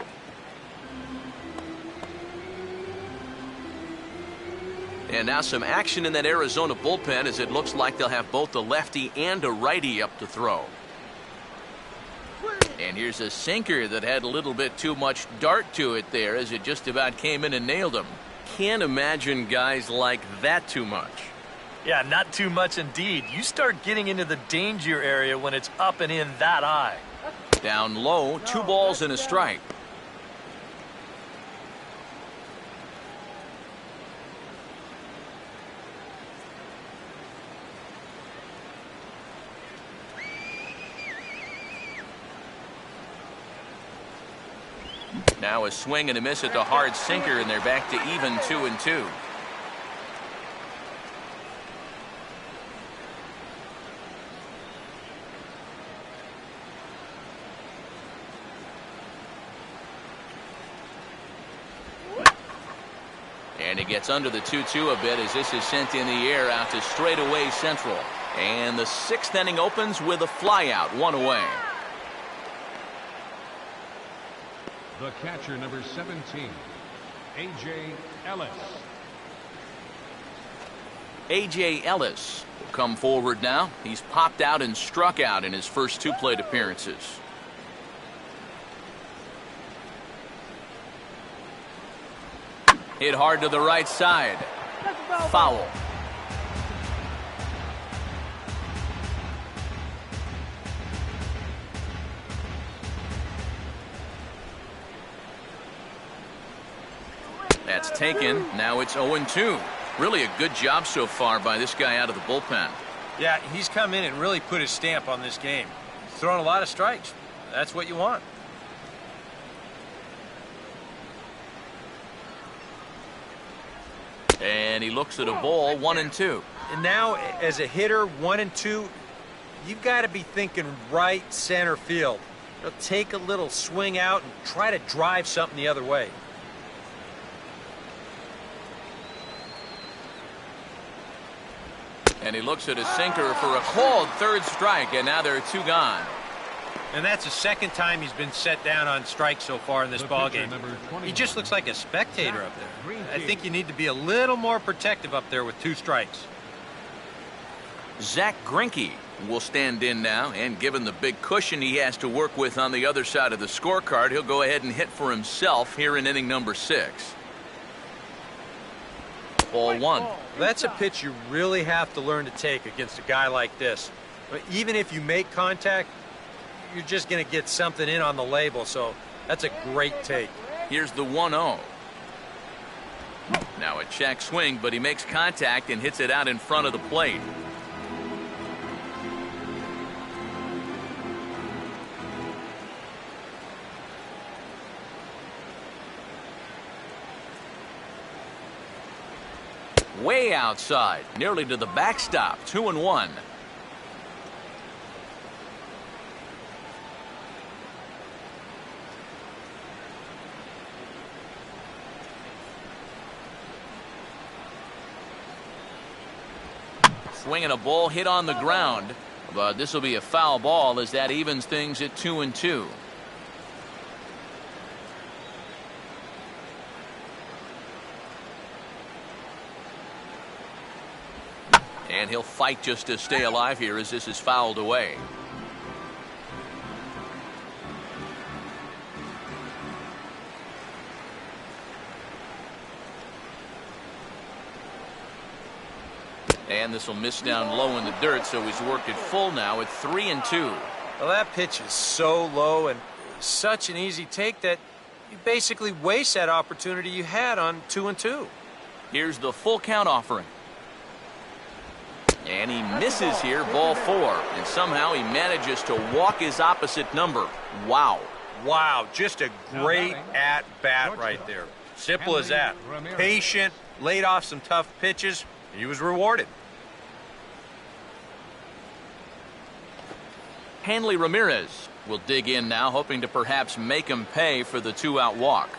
Speaker 1: And now some action in that Arizona bullpen as it looks like they'll have both a lefty and a righty up to throw. And here's a sinker that had a little bit too much dart to it there as it just about came in and nailed him. Can't imagine guys like that too much.
Speaker 2: Yeah, not too much indeed. You start getting into the danger area when it's up and in that high.
Speaker 1: Down low, 2 balls and a strike. Now a swing and a miss at the hard sinker, and they're back to even 2-2. And he gets under the 2-2 a bit as this is sent in the air out to straightaway central. And the 6th inning opens with a flyout, 1 away.
Speaker 3: The catcher, number 17, A.J. Ellis.
Speaker 1: A.J. Ellis will come forward now. He's popped out and struck out in his first 2 plate appearances. Hit hard to the right side. Foul. That's taken. Now it's 0-2. Really a good job so far by this guy out of the bullpen.
Speaker 4: Yeah, he's come in and really put his stamp on this game. He's thrown a lot of strikes. That's what you want.
Speaker 1: And he looks at a ball, 1-2.
Speaker 4: And now, as a hitter, 1-2, you've got to be thinking right center field. You'll take a little swing out and try to drive something the other way.
Speaker 1: And he looks at a sinker for a called 3rd strike, and now there are 2 gone.
Speaker 4: And that's the 2nd time he's been set down on strike so far in this ballgame. He just looks like a spectator up there. I think you need to be a little more protective up there with 2 strikes.
Speaker 1: Zach Greinke will stand in now, and given the big cushion he has to work with on the other side of the scorecard, he'll go ahead and hit for himself here in inning number 6. Ball 1.
Speaker 4: That's a pitch you really have to learn to take against a guy like this. But even if you make contact, you're just going to get something in on the label, so that's a great take.
Speaker 1: Here's the 1-0. Now a check swing, but he makes contact and hits it out in front of the plate. Way outside, nearly to the backstop. 2-1. Swinging a ball hit on the ground, but this will be a foul ball as that evens things at 2-2. And he'll fight just to stay alive here as this is fouled away. And this will miss down low in the dirt, so he's worked it full now at 3-2.
Speaker 4: Well, that pitch is so low and such an easy take that you basically waste that opportunity you had on 2-2.
Speaker 1: Here's the full count offering. And he misses here, ball 4. And somehow he manages to walk his opposite number. Wow.
Speaker 4: Wow, just a great at-bat right there. Simple as that. Patient, laid off some tough pitches. He was rewarded.
Speaker 1: Hanley Ramirez will dig in now, hoping to perhaps make him pay for the 2-out walk.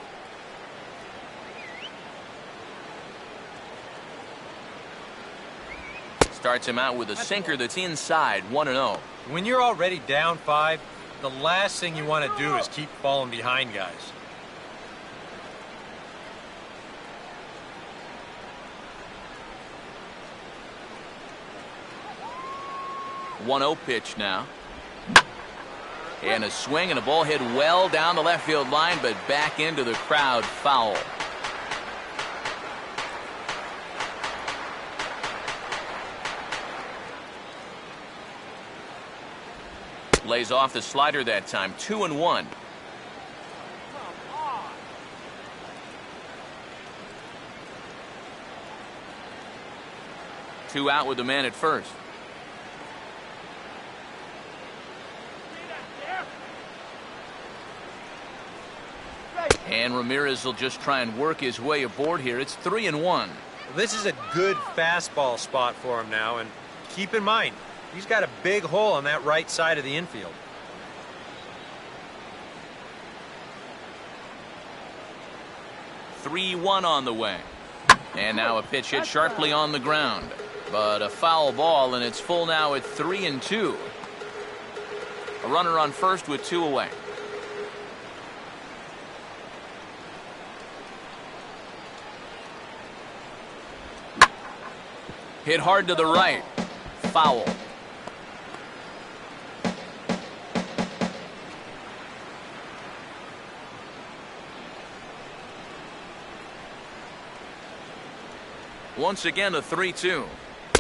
Speaker 1: Starts him out with a sinker that's inside, 1-0.
Speaker 4: When you're already down 5, the last thing you want to do is keep falling behind guys.
Speaker 1: One-0 pitch now. And a swing and a ball hit well down the left field line, but back into the crowd, foul. Lays off the slider that time. 2-1. Two out with the man at first. And Ramirez will just try and work his way aboard here. It's 3-1.
Speaker 4: This is a good fastball spot for him now, and keep in mind, he's got a big hole on that right side of the infield.
Speaker 1: (3-1) on the way. And now a pitch hit sharply on the ground. But a foul ball, and it's full now at 3-2. A runner on first with 2 away. Hit hard to the right. Foul. Once again a 3-2.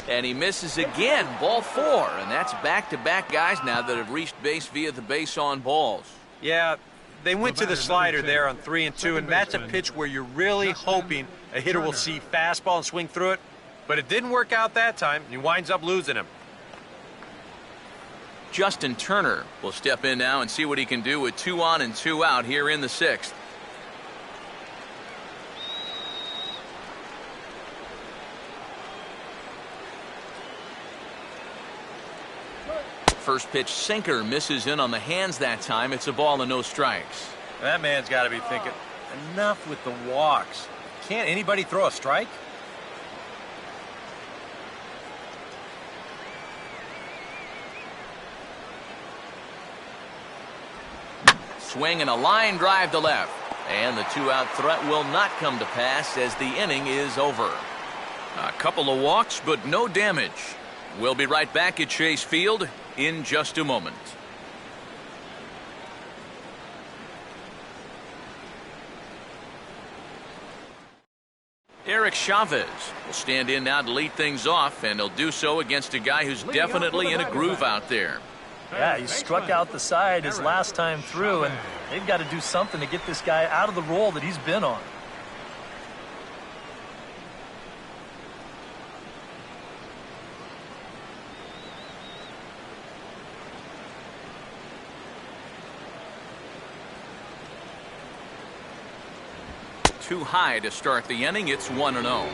Speaker 1: And he misses again. Ball 4. And that's back-to-back guys now that have reached base via the base on balls.
Speaker 4: Yeah, they went to the slider there on 3-2, and that's a pitch where you're really hoping a hitter will see fastball and swing through it. But it didn't work out that time, and he winds up losing him.
Speaker 1: Justin Turner will step in now and see what he can do with 2 on and 2 out here in the 6th. First pitch sinker misses in on the hands that time. It's a ball and no strikes.
Speaker 4: That man's got to be thinking, enough with the walks. Can't anybody throw a strike?
Speaker 1: Swing and a line drive to left. And the 2-out threat will not come to pass as the inning is over. A couple of walks, but no damage. We'll be right back at Chase Field in just a moment. Eric Chavez will stand in now to lead things off, and he'll do so against a guy who's definitely in a groove out there.
Speaker 2: Yeah, he struck out the side his last time through, and they've got to do something to get this guy out of the role that he's been on.
Speaker 1: Too high to start the inning. It's 1-0.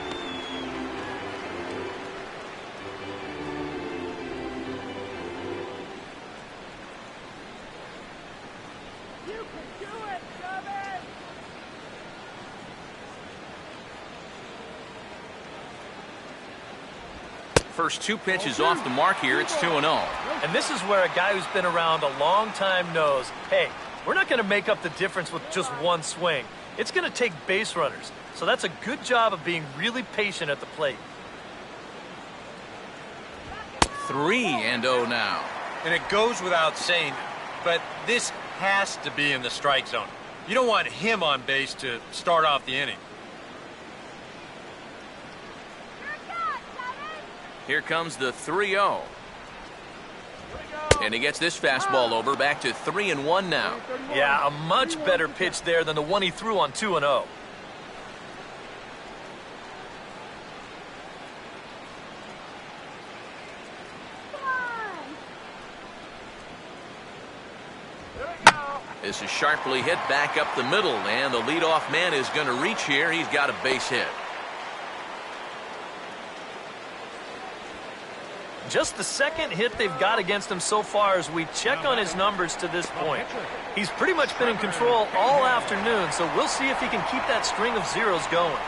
Speaker 1: First 2 pitches off the mark here. It's 2-0.
Speaker 2: And this is where a guy who's been around a long time knows, hey, we're not going to make up the difference with just one swing. It's going to take base runners. So that's a good job of being really patient at the plate.
Speaker 1: 3-0 now.
Speaker 4: And it goes without saying, but this has to be in the strike zone. You don't want him on base to start off the inning.
Speaker 1: Here comes the 3-0. And he gets this fastball over, back to 3-1 now.
Speaker 2: Yeah, a much better pitch there than the one he threw on 2-0.
Speaker 1: This is sharply hit back up the middle, and the leadoff man is going to reach here. He's got a base hit.
Speaker 2: Just the second hit they've got against him so far as we check on his numbers to this point. He's pretty much been in control all afternoon, so we'll see if he can keep that string of zeros going.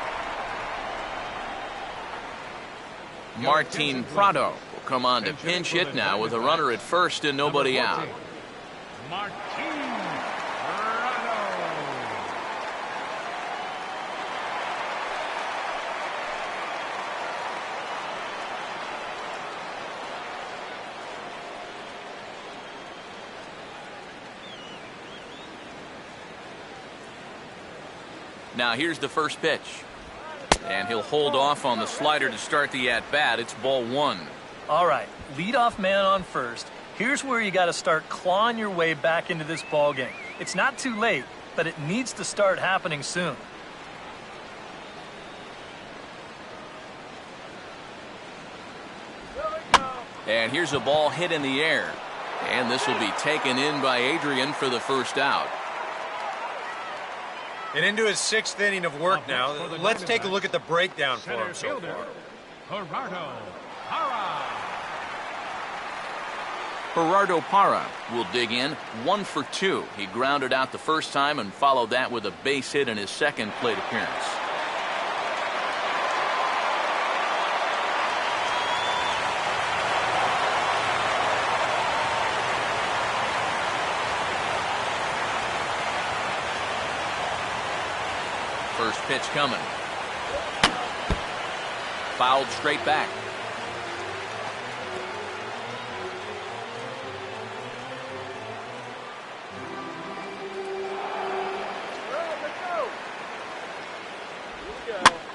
Speaker 1: Martin Prado will come on to pinch hit now with a runner at first and nobody out.
Speaker 3: Martin Prado.
Speaker 1: Now here's the first pitch. And he'll hold off on the slider to start the at-bat. It's ball 1.
Speaker 2: All right, leadoff man on first. Here's where you got to start clawing your way back into this ball game. It's not too late, but it needs to start happening soon.
Speaker 1: And here's a ball hit in the air. And this will be taken in by Adrian for the first out.
Speaker 4: And into his 6th inning of work now. Let's take a look at the breakdown for him so far.
Speaker 1: Gerardo Parra will dig in 1 for 2. He grounded out the first time and followed that with a base hit in his second plate appearance. First pitch coming. Fouled straight back.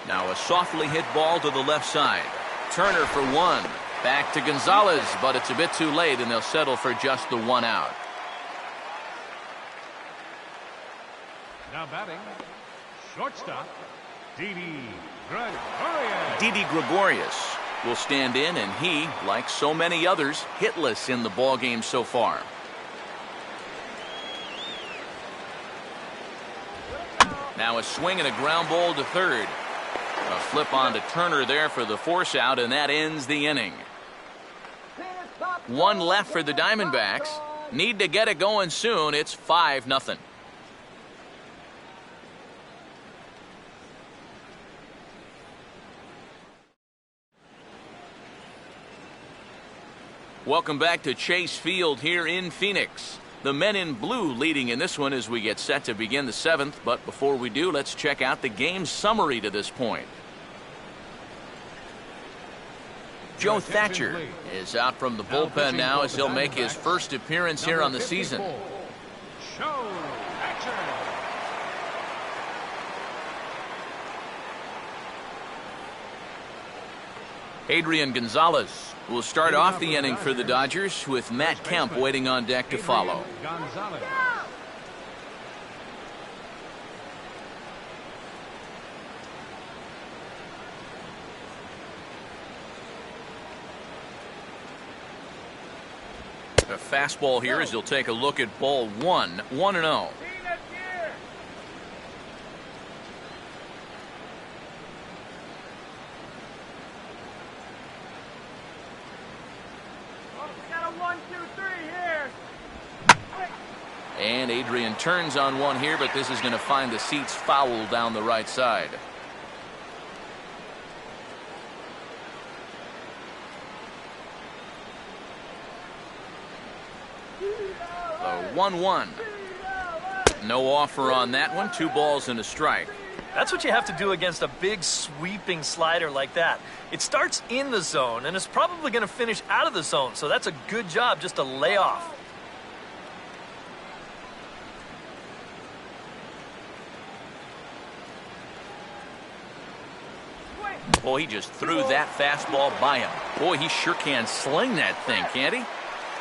Speaker 1: Now a softly hit ball to the left side. Turner for 1. Back to Gonzalez, but it's a bit too late, and they'll settle for just the 1 out.
Speaker 3: Now batting, shortstop, Didi Gregorius.
Speaker 1: Didi Gregorius will stand in, and he, like so many others, hitless in the ball game so far. Now a swing and a ground ball to third. A flip on to Turner there for the force out, and that ends the inning. 1 left for the Diamondbacks. Need to get it going soon. It's 5-0. Welcome back to Chase Field here in Phoenix. The men in blue leading in this one as we get set to begin the 7th. But before we do, let's check out the game summary to this point. Joe Thatcher is out from the bullpen now as he'll make his first appearance here on the season.
Speaker 3: Joe Thatcher.
Speaker 1: Adrian Gonzalez will start off the inning for the Dodgers with Matt Kemp waiting on deck to follow.
Speaker 3: Gonzalez.
Speaker 1: A fastball here as he'll take a look at ball 1. 1-0. And Adrian turns on one here, but this is going to find the seats foul down the right side. The 1-1. No offer on that one. 2 balls and a strike.
Speaker 2: That's what you have to do against a big sweeping slider like that. It starts in the zone and is probably going to finish out of the zone, so that's a good job just to lay off.
Speaker 1: Boy, he just threw that fastball by him. Boy, he sure can sling that thing, can't he?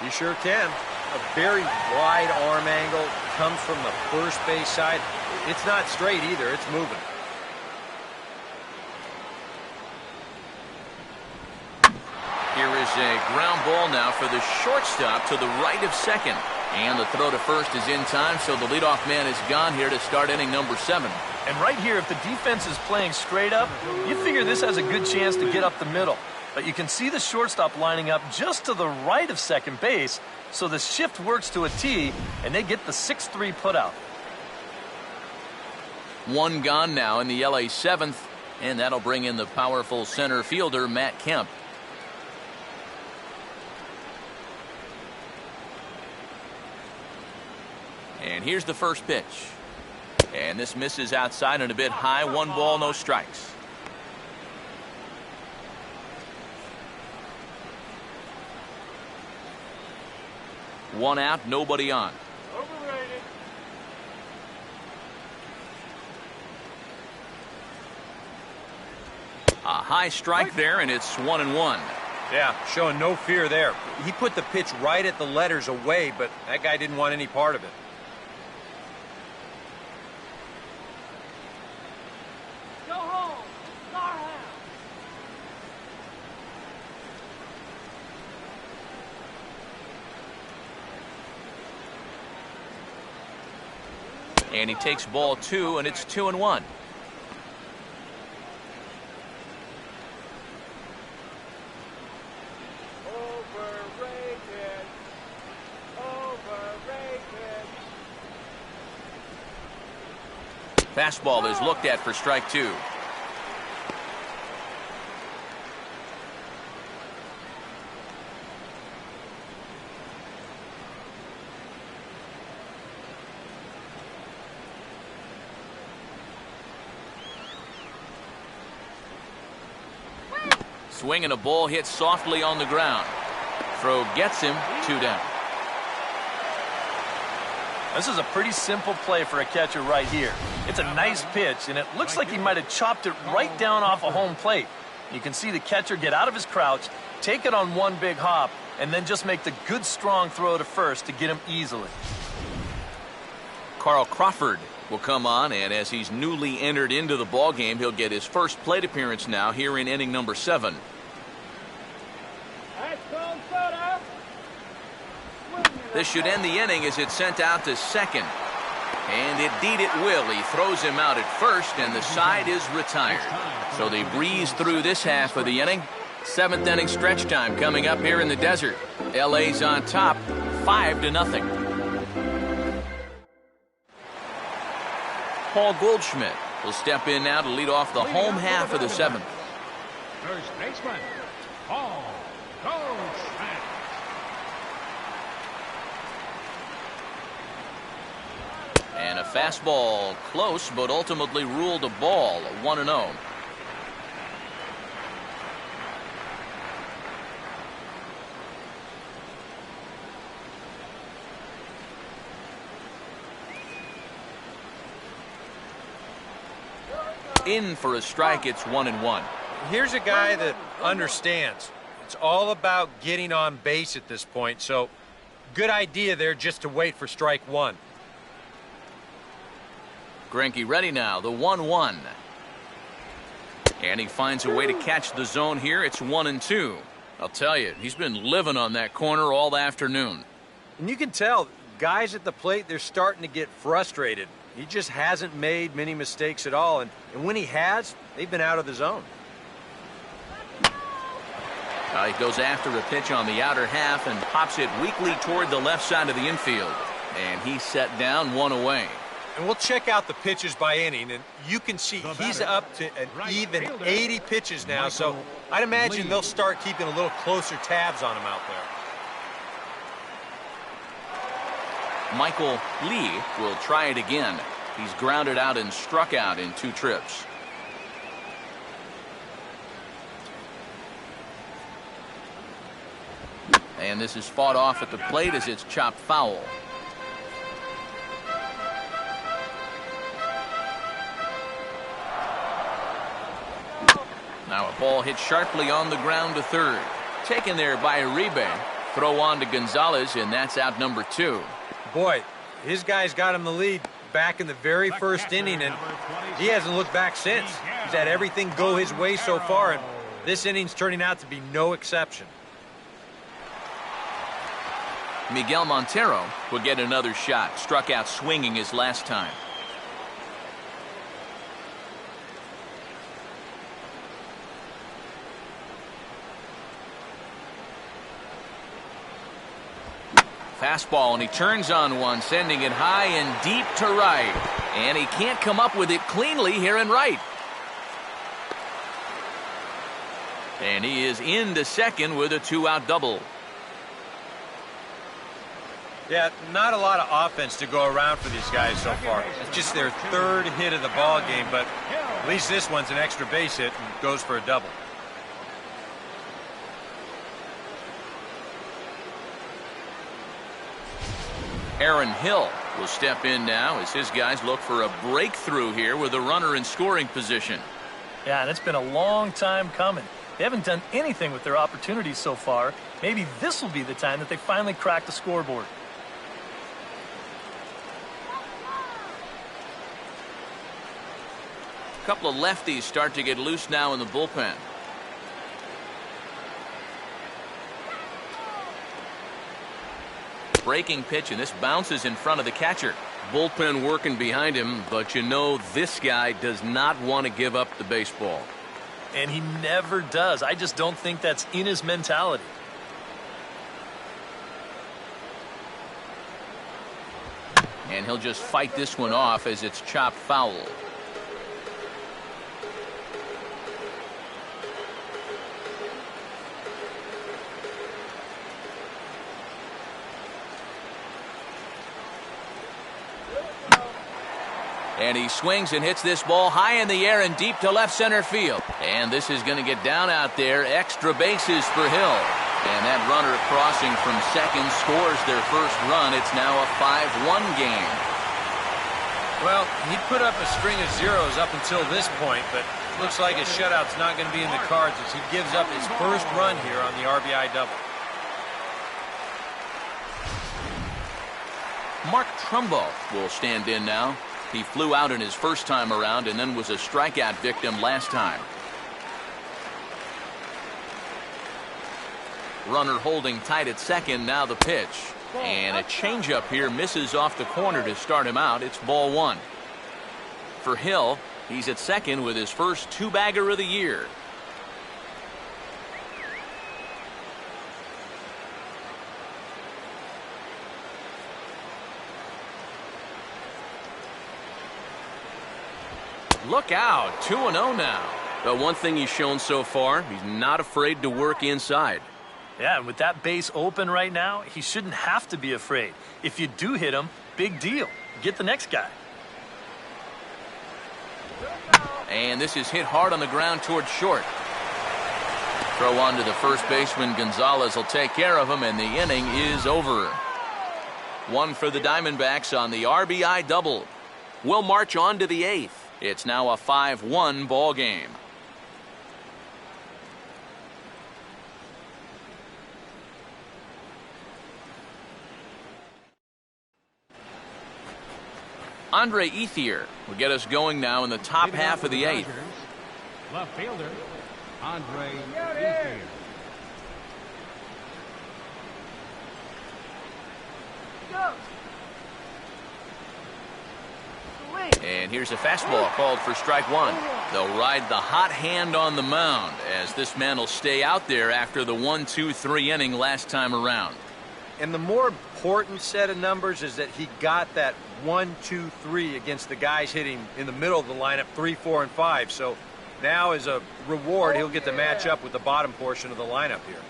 Speaker 4: You sure can. A very wide arm angle, comes from the first base side. It's not straight either, it's moving.
Speaker 1: Here is a ground ball now for the shortstop to the right of second. And the throw to first is in time, so the leadoff man is gone here to start inning number 7.
Speaker 2: And right here, if the defense is playing straight up, you figure this has a good chance to get up the middle. But you can see the shortstop lining up just to the right of second base, so the shift works to a T, and they get the 6-3 putout.
Speaker 1: 1 gone now in the LA 7th, and that'll bring in the powerful center fielder, Matt Kemp. And here's the first pitch. And this misses outside and a bit high. 1 ball, no strikes. One out, nobody on.
Speaker 5: Overrated.
Speaker 1: A high strike there, and it's 1-1.
Speaker 4: Yeah, showing no fear there. He put the pitch right at the letters away, but that guy didn't want any part of it.
Speaker 5: Go home. Our house.
Speaker 1: And he takes ball 2, and it's 2-1.
Speaker 5: Overrated. Overrated.
Speaker 1: Fastball is looked at for strike 2. Swing and a ball hit softly on the ground. Throw gets him, 2 down.
Speaker 2: This is a pretty simple play for a catcher right here. It's a nice pitch, and it looks like he might have chopped it right down off a home plate. You can see the catcher get out of his crouch, take it on one big hop, and then just make the good strong throw to first to get him easily.
Speaker 1: Carl Crawford will come on, and as he's newly entered into the ballgame, he'll get his first plate appearance now here in inning number 7.
Speaker 5: That's cold soda.
Speaker 1: This should end the inning as it's sent out to second. And indeed it will. He throws him out at first, and the side is retired. So they breeze through this half of the inning. 7th inning stretch time coming up here in the desert. LA's on top, 5-0. Paul Goldschmidt will step in now to lead off the home half of the 7th.
Speaker 3: First baseman, Paul Goldschmidt.
Speaker 1: And a fastball close, but ultimately ruled a ball, 1-0. In for a strike, it's 1-1.
Speaker 4: Here's a guy that understands. It's all about getting on base at this point, so good idea there just to wait for strike 1.
Speaker 1: Greinke ready now, the 1-1. And he finds a way to catch the zone here. It's 1-2. I'll tell you, he's been living on that corner all afternoon.
Speaker 4: And you can tell, guys at the plate, they're starting to get frustrated. He just hasn't made many mistakes at all, and when he has, they've been out of the zone.
Speaker 1: He goes after a pitch on the outer half and pops it weakly toward the left side of the infield. And he's set down, 1 away.
Speaker 4: And we'll check out the pitches by inning, and you can see he's up to an even 80 pitches now, so I'd imagine they'll start keeping a little closer tabs on him out there.
Speaker 1: Michael Lee will try it again. He's grounded out and struck out in 2 trips. And this is fought off at the plate as it's chopped foul. Now a ball hit sharply on the ground to third. Taken there by Uribe. Throw on to Gonzalez, and that's out number 2.
Speaker 4: Boy, his guys got him the lead back in the very first inning, and he hasn't looked back since. He's had everything go his way so far, and this inning's turning out to be no exception.
Speaker 1: Miguel Montero will get another shot. Struck out swinging his last time. Fastball, and he turns on one, sending it high and deep to right. And he can't come up with it cleanly here in right. And he is into second with a 2-out double.
Speaker 4: Yeah, not a lot of offense to go around for these guys so far. It's just their 3rd hit of the ball game, but at least this one's an extra base hit and goes for a double.
Speaker 1: Aaron Hill will step in now as his guys look for a breakthrough here with a runner in scoring position.
Speaker 2: Yeah, and it's been a long time coming. They haven't done anything with their opportunities so far. Maybe this will be the time that they finally crack the scoreboard.
Speaker 1: A couple of lefties start to get loose now in the bullpen. Breaking pitch, and this bounces in front of the catcher. Bullpen working behind him, but you know this guy does not want to give up the baseball.
Speaker 2: And he never does. I just don't think that's in his mentality.
Speaker 1: And he'll just fight this one off as it's chopped foul. And he swings and hits this ball high in the air and deep to left center field. And this is going to get down out there. Extra bases for Hill. And that runner crossing from second scores their first run. It's now a 5-1 game.
Speaker 4: Well, he put up a string of zeros up until this point, but looks like his shutout's not going to be in the cards as he gives up his first run here on the RBI double.
Speaker 1: Mark Trumbo will stand in now. He flew out in his first time around and then was a strikeout victim last time. Runner holding tight at second. Now the pitch. And a changeup here misses off the corner to start him out. It's ball 1. For Hill, he's at second with his first 2-bagger of the year. Look out, 2-0 now. The one thing he's shown so far, he's not afraid to work inside.
Speaker 2: Yeah, and with that base open right now, he shouldn't have to be afraid. If you do hit him, big deal. Get the next guy.
Speaker 1: And this is hit hard on the ground towards short. Throw on to the first baseman. Gonzalez will take care of him, and the inning is over. 1 for the Diamondbacks on the RBI double. We'll march on to the 8th. It's now a 5-1 ball game. Andre Ethier will get us going now in the top half of the 8th.
Speaker 3: Left fielder, Andre Ethier.
Speaker 1: And here's a fastball called for strike 1. They'll ride the hot hand on the mound as this man will stay out there after the 1-2-3 inning last time around.
Speaker 4: And the more important set of numbers is that he got that 1-2-3 against the guys hitting in the middle of the lineup, 3, 4, and 5. So now as a reward, he'll get to match up with the bottom portion of the lineup here.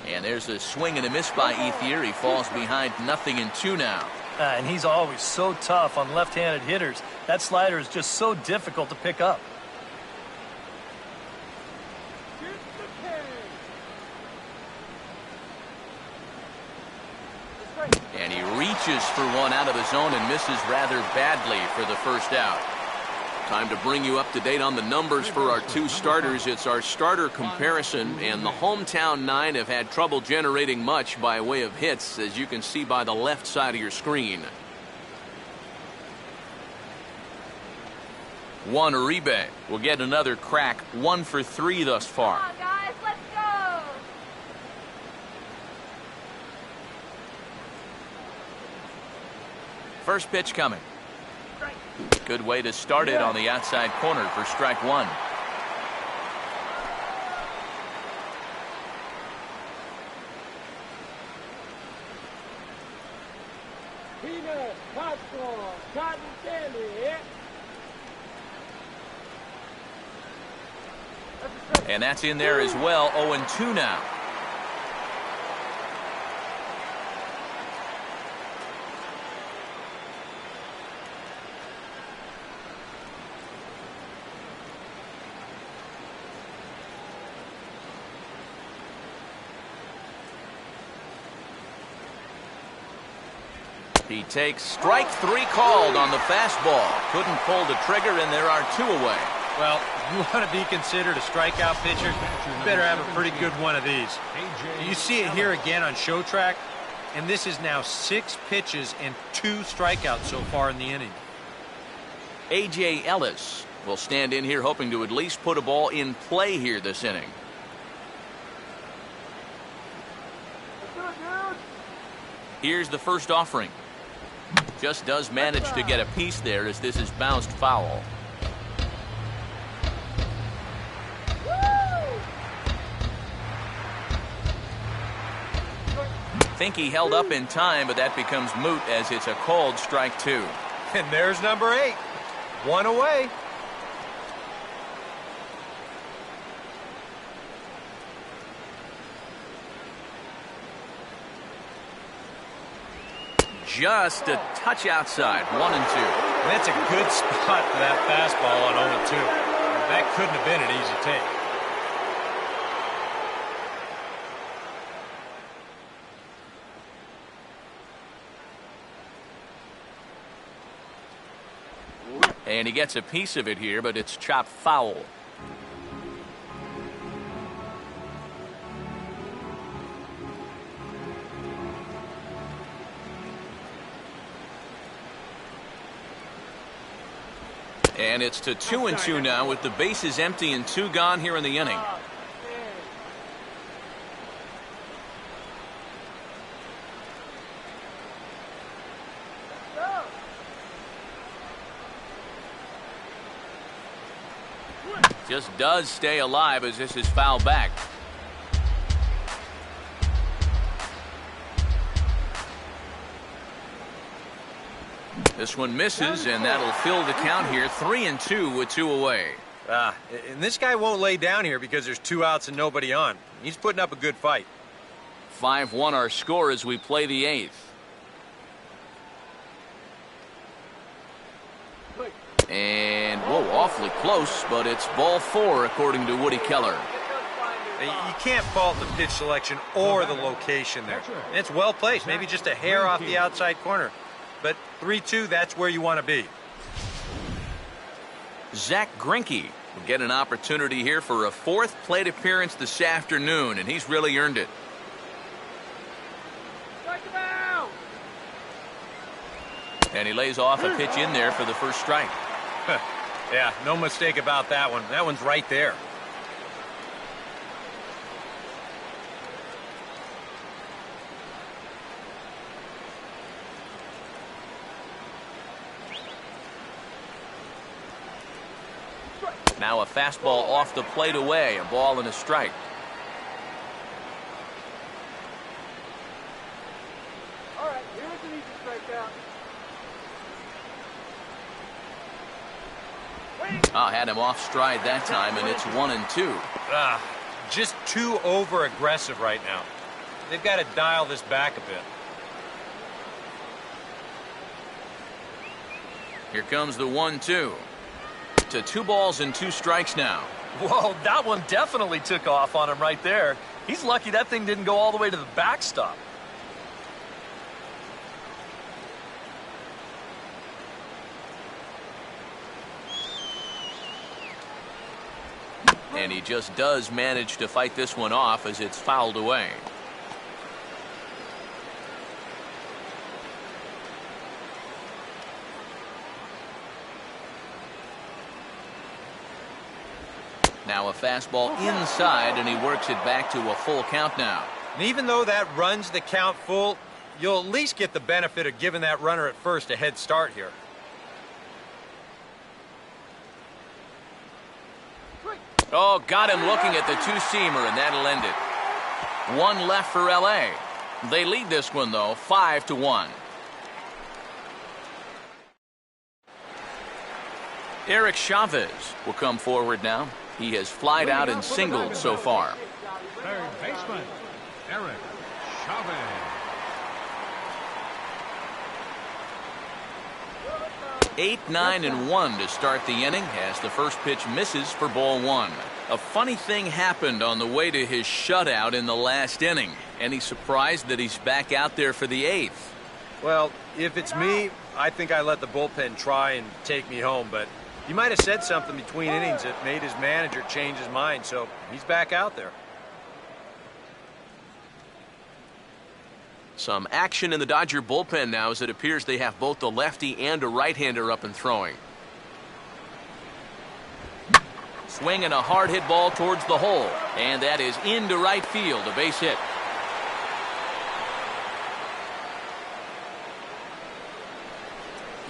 Speaker 1: And there's a swing and a miss by Ethier. He falls behind 0-2 now.
Speaker 2: And he's always so tough on left-handed hitters. That slider is just so difficult to pick up.
Speaker 1: And he reaches for one out of the zone and misses rather badly for the first out. Time to bring you up to date on the numbers for our two starters. It's our starter comparison, and the hometown nine have had trouble generating much by way of hits, as you can see by the left side of your screen. Juan Uribe will get another crack, 1 for 3 thus far.
Speaker 5: Come on, guys, let's go.
Speaker 1: First pitch coming. Good way to start it on the outside corner for strike one.
Speaker 5: Peanut, popcorn, cotton candy.
Speaker 1: And that's in there as well. 0-2 now. He takes strike 3 called on the fastball. Couldn't pull the trigger, and there are 2 away.
Speaker 4: Well, you want to be considered a strikeout pitcher, you better have a pretty good one of these. You see it here again on Show Track, and this is now 6 pitches and 2 strikeouts so far in the inning.
Speaker 1: A.J. Ellis will stand in here hoping to at least put a ball in play here this inning. Here's the first offering. Just does manage to get a piece there as this is bounced foul. Think he held up in time, but that becomes moot as it's a called strike 2.
Speaker 4: And there's number 8. 1 away.
Speaker 1: Just a touch outside. 1-2.
Speaker 4: That's a good spot for that fastball on 0-2. That couldn't have been an easy take.
Speaker 1: And he gets a piece of it here, but it's chopped foul. And it's to 2-2 now with the bases empty and 2 gone here in the inning. Just does stay alive as this is fouled back. This one misses, and that'll fill the count here. 3-2 with 2 away.
Speaker 4: And this guy won't lay down here because there's 2 outs and nobody on. He's putting up a good fight.
Speaker 1: 5-1 our score as we play the 8th. And, whoa, awfully close, but it's ball 4 according to Woody Keller.
Speaker 4: You can't fault the pitch selection or the location there. And it's well placed, maybe just a hair off the outside corner. But 3-2, that's where you want to be.
Speaker 1: Zach Greinke will get an opportunity here for a 4th plate appearance this afternoon, and he's really earned it. And he lays off a pitch in there for the first strike.
Speaker 4: Yeah, no mistake about that one. That one's right there.
Speaker 1: Now a fastball off the plate away, a ball and a strike.
Speaker 5: All right, here's an easy strikeout.
Speaker 1: Had him off stride that time, and it's 1-2.
Speaker 4: Just too over aggressive right now. They've got to dial this back a bit.
Speaker 1: Here comes the 1-2. To 2 balls and 2 strikes now.
Speaker 2: Whoa, that one definitely took off on him right there. He's lucky that thing didn't go all the way to the backstop.
Speaker 1: And he just does manage to fight this one off as it's fouled away. Now a fastball inside, and he works it back to a full count now.
Speaker 4: And even though that runs the count full, you'll at least get the benefit of giving that runner at first a head start here.
Speaker 1: Oh, got him looking at the two-seamer, and that'll end it. 1 left for L.A. They lead this one, though, 5-1. Eric Chavez will come forward now. He has flied out and singled so far.
Speaker 3: Third baseman, Eric Chavez.
Speaker 1: 8-9-1 to start the inning as the first pitch misses for ball 1. A funny thing happened on the way to his shutout in the last inning. Any surprise that he's back out there for the 8th?
Speaker 4: Well, if it's me, I think I let the bullpen try and take me home, but he might have said something between innings that made his manager change his mind, so he's back out there.
Speaker 1: Some action in the Dodger bullpen now as it appears they have both a lefty and a right-hander up and throwing. Swinging a hard hit ball towards the hole, and that is into right field, a base hit.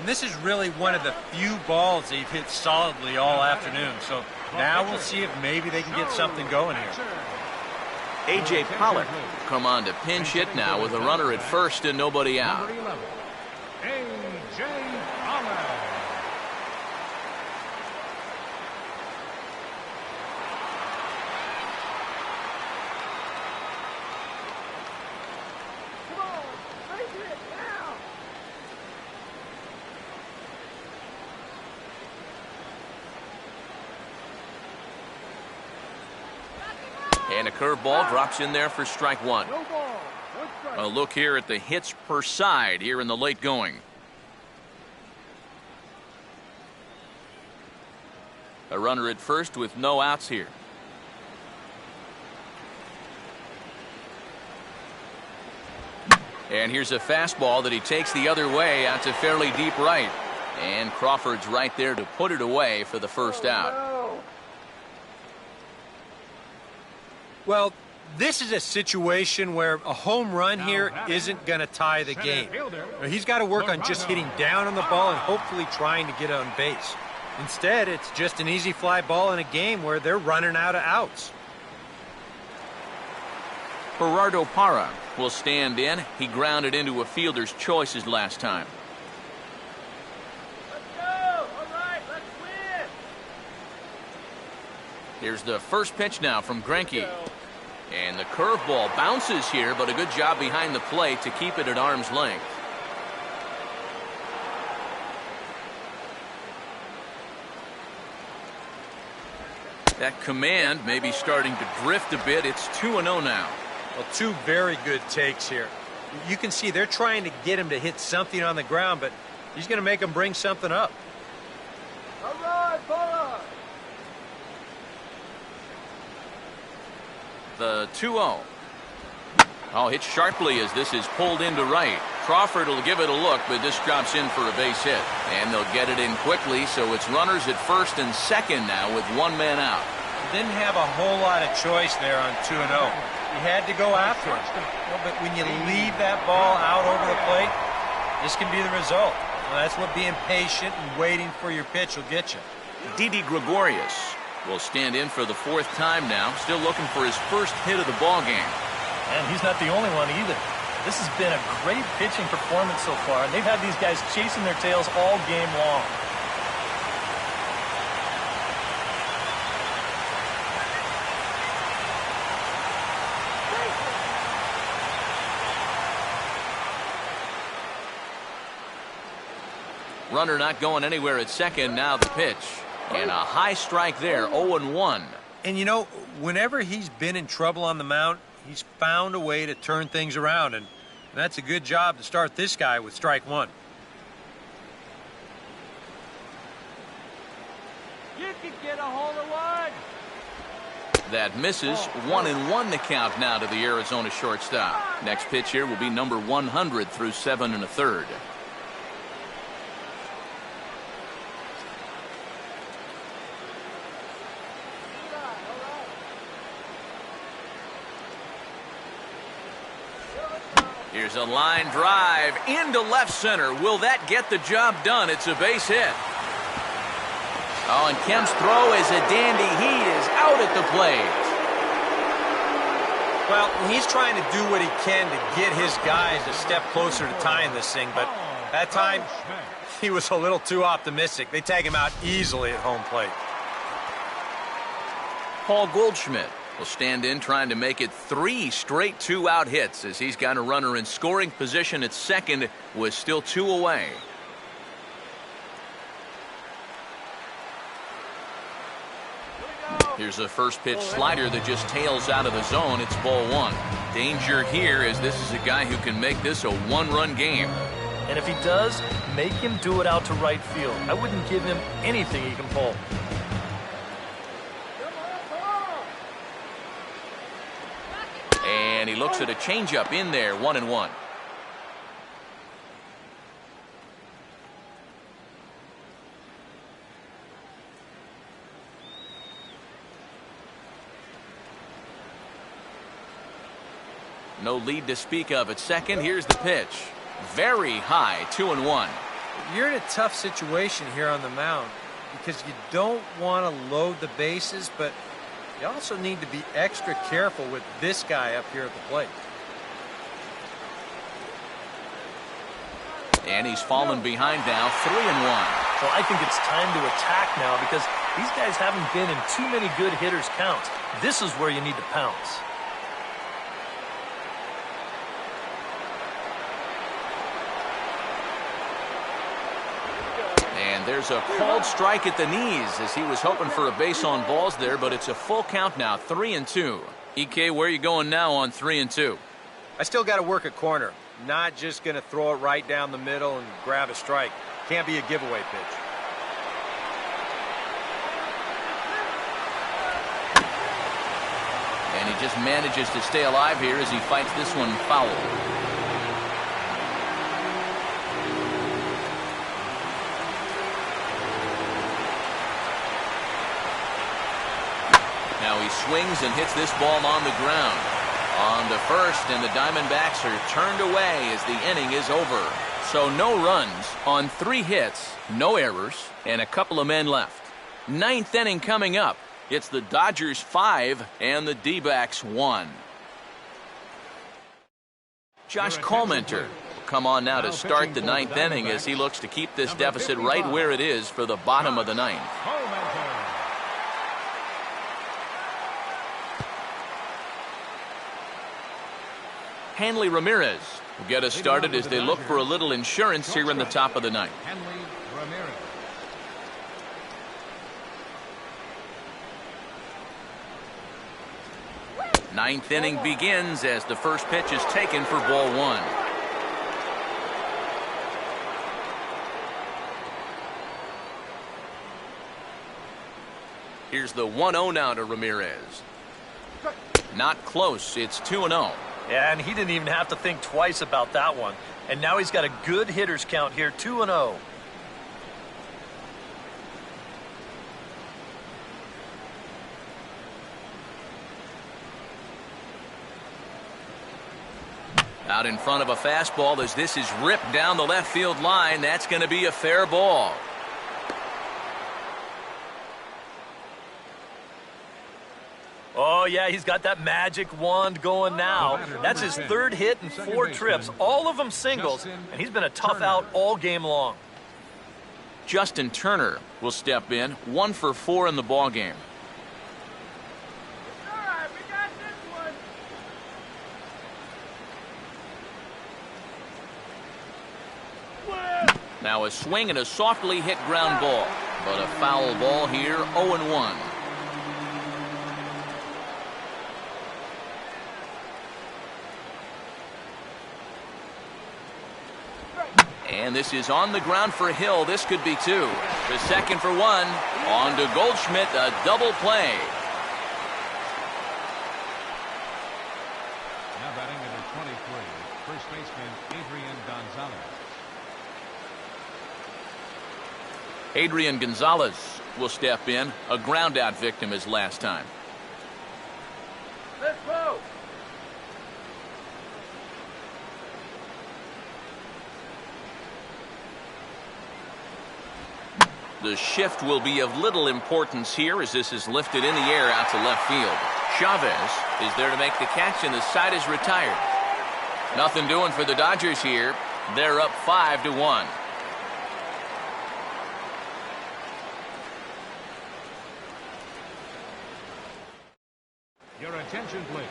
Speaker 4: And this is really one of the few balls they've hit solidly all afternoon, so now we'll see if maybe they can get something going here.
Speaker 1: A.J. Pollock will come on to pinch hit now with a runner at first and nobody out.
Speaker 3: Number 11, A.J. Pollock.
Speaker 5: Come on, make it now.
Speaker 1: And a curveball drops in there for strike 1.
Speaker 5: No ball. One strike.
Speaker 1: A look here at the hits per side here in the late going. A runner at first with no outs here. And here's a fastball that he takes the other way out to fairly deep right. And Crawford's right there to put it away for the first out.
Speaker 5: No.
Speaker 4: Well, this is a situation where a home run here isn't going to tie the game. He's got to work on just hitting down on the ball and hopefully trying to get on base. Instead, it's just an easy fly ball in a game where they're running out of outs.
Speaker 1: Gerardo Parra will stand in. He grounded into a fielder's choices last time.
Speaker 5: Let's go. All right, let's win.
Speaker 1: Here's the first pitch now from Greinke. And the curveball bounces here, but a good job behind the plate to keep it at arm's length. That command may be starting to drift a bit. It's 2-0 now.
Speaker 4: Well, 2 very good takes here. You can see they're trying to get him to hit something on the ground, but he's going to make him bring something up.
Speaker 5: All right, Pollock.
Speaker 1: The 2-0. Oh, hit sharply as this is pulled into right. Crawford will give it a look, but this drops in for a base hit. And they'll get it in quickly, so it's runners at first and second now with 1 man out.
Speaker 4: Didn't have a whole lot of choice there on 2-0. He had to go after it. Well, but when you leave that ball out over the plate, this can be the result. Well, that's what being patient and waiting for your pitch will get you.
Speaker 1: Didi Gregorius will stand in for the 4th time now, still looking for his first hit of the ball game.
Speaker 2: And he's not the only one either. This has been a great pitching performance so far, and they've had these guys chasing their tails all game long.
Speaker 1: Runner not going anywhere at second. Now the pitch. And a high strike there, 0-1.
Speaker 4: And you know, whenever he's been in trouble on the mound, he's found a way to turn things around. And that's a good job to start this guy with strike one.
Speaker 5: You can get a hold of one.
Speaker 1: That misses. 1-1 the count now to the Arizona shortstop. Next pitch here will be number 100 through 7 1/3. Here's a line drive into left center. Will that get the job done? It's a base hit. Oh, and Kemp's throw is a dandy. He is out at the plate.
Speaker 4: Well, he's trying to do what he can to get his guys a step closer to tying this thing, but that time he was a little too optimistic. They tag him out easily at home plate.
Speaker 1: Paul Goldschmidt will stand in trying to make it 3 straight 2-out hits as he's got a runner in scoring position at second with still 2 away. Here's a first pitch slider that just tails out of the zone. It's ball 1. Danger here as this is a guy who can make this a 1-run game.
Speaker 2: And if he does, make him do it out to right field. I wouldn't give him anything he can pull.
Speaker 1: And he looks at a changeup in there, 1-1. No lead to speak of at second. Here's the pitch. Very high, 2-1.
Speaker 4: You're in a tough situation here on the mound because you don't want to load the bases, but you also need to be extra careful with this guy up here at the plate.
Speaker 1: And he's fallen behind now, 3-1.
Speaker 2: Well, I think it's time to attack now because these guys haven't been in too many good hitters' counts. This is where you need to pounce.
Speaker 1: And there's a called strike at the knees as he was hoping for a base on balls there, but it's a full count now, 3-2. EK, where are you going now on 3-2?
Speaker 4: I still got to work a corner. Not just going to throw it right down the middle and grab a strike. Can't be a giveaway pitch.
Speaker 1: And he just manages to stay alive here as he fights this one foul. Now he swings and hits this ball on the ground. On to first, and the Diamondbacks are turned away as the inning is over. So no runs on 3 hits, no errors, and a couple of men left. 9th inning coming up. It's the Dodgers 5 and the D-backs 1. Josh Colmenter will come on now to start the 9th inning as he looks to keep this deficit right where it is for the bottom of the 9th. Hanley Ramirez will get us started as they look for a little insurance here in the top of the 9th.
Speaker 3: Hanley Ramirez.
Speaker 1: Ninth inning begins as the first pitch is taken for ball 1. Here's the 1-0 now to Ramirez. Not close. It's 2-0.
Speaker 2: Yeah, and he didn't even have to think twice about that one. And now he's got a good hitters count here, 2-0.
Speaker 1: Out in front of a fastball as this is ripped down the left field line. That's going to be a fair ball.
Speaker 2: Oh, yeah, he's got that magic wand going now. That's his 3rd hit in 4 trips, all of them singles, and he's been a tough out all game long.
Speaker 1: Justin Turner will step in, 1 for 4 in the ball game.
Speaker 5: All right, we got this one.
Speaker 1: Now a swing and a softly hit ground ball. But a foul ball here, 0-1. And this is on the ground for Hill. This could be two. The second for one. On to Goldschmidt, a double play.
Speaker 3: Now batting number 23, first baseman Adrian Gonzalez.
Speaker 1: Adrian Gonzalez will step in. A ground out victim as last time.
Speaker 5: Let's go.
Speaker 1: The shift will be of little importance here as this is lifted in the air out to left field. Chavez is there to make the catch, and the side is retired. Nothing doing for the Dodgers here. They're up 5-1.
Speaker 3: Your attention, please.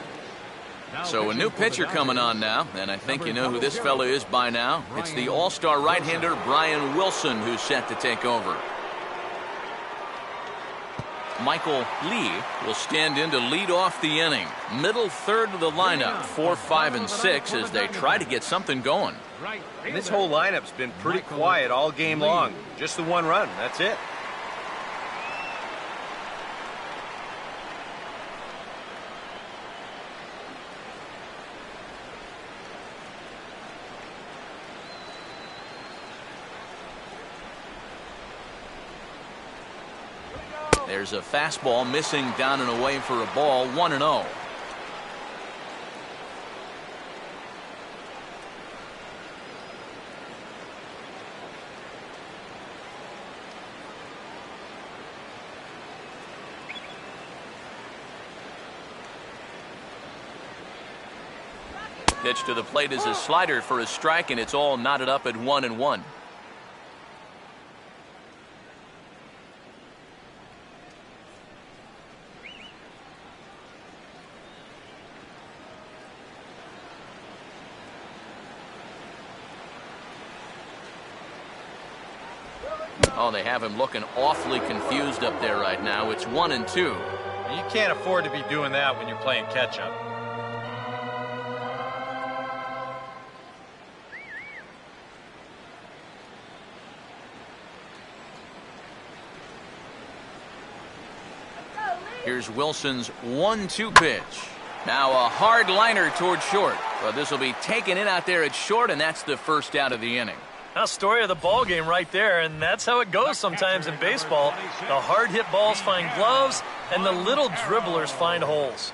Speaker 3: Now
Speaker 1: So a new
Speaker 3: pitching for the
Speaker 1: pitcher coming
Speaker 3: Dodgers.
Speaker 1: on now, and I think you know who this fellow is by now. It's the all-star right-hander Brian Wilson who's set to take over. Michael Lee will stand in to lead off the inning. Middle third of the lineup, 4, 5, and 6 as they try to get something going.
Speaker 3: Right
Speaker 4: And this
Speaker 3: fielder.
Speaker 4: whole lineup's been pretty quiet all game long. Just the one run. That's it.
Speaker 1: There's a fastball missing down and away for a ball, 1-0. Pitch to the plate is a slider for a strike, and it's all knotted up at 1-1. Oh, they have him looking awfully confused up there right now. It's 1-2.
Speaker 4: You can't afford to be doing that when you're playing catch-up.
Speaker 1: Here's Wilson's 1-2 pitch. Now a hard liner toward short. But this will be taken in out there at short, and that's the first out of the inning.
Speaker 2: Now, story of the ball game right there, and that's how it goes sometimes in baseball. The hard hit balls find gloves, and the little dribblers find holes.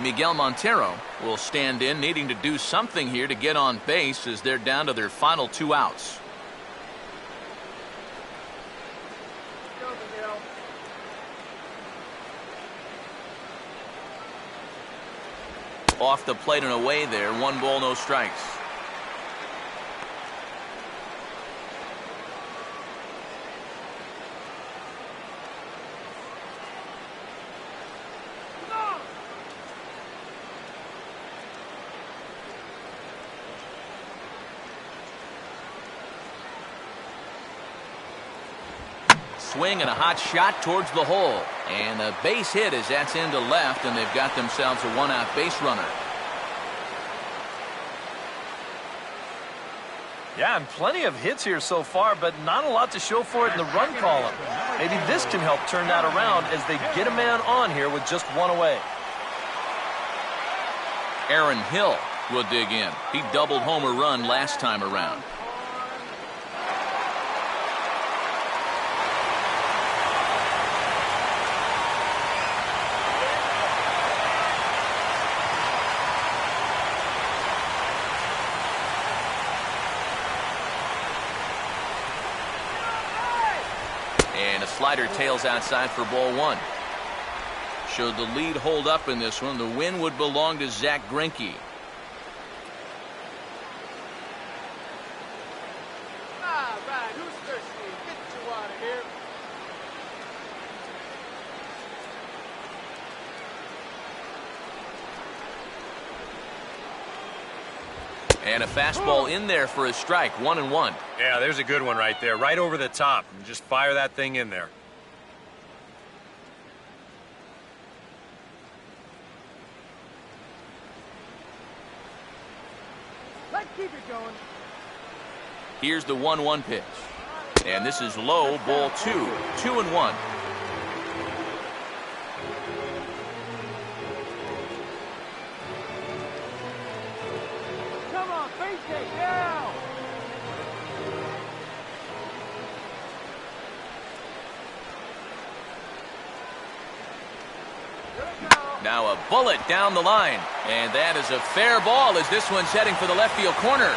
Speaker 1: Miguel Montero will stand in, needing to do something here to get on base as they're down to their final 2 outs.
Speaker 5: Go, Miguel.
Speaker 1: Off the plate and away there. 1 ball, no strikes. Swing and a hot shot towards the hole. And a base hit as that's into left, and they've got themselves a 1-out base runner.
Speaker 2: Yeah, and plenty of hits here so far, but not a lot to show for it in the run column. Maybe this can help turn that around as they get a man on here with just 1 away.
Speaker 1: Aaron Hill will dig in. He doubled homer run last time around. And a slider tails outside for ball 1. Showed the lead hold up in this one. The win would belong to Zach Greinke.
Speaker 5: Right, who's thirsty? Get you out of here.
Speaker 1: And a fastball in there for a strike, 1-1.
Speaker 4: Yeah, there's a good one right there, right over the top. Just fire that thing in there.
Speaker 5: Let's keep it going.
Speaker 1: Here's the 1-1 pitch. And this is low, ball 2, 2-1.
Speaker 5: Come on, face it now.
Speaker 1: Now a bullet down the line. And that is a fair ball as this one's heading for the left field corner.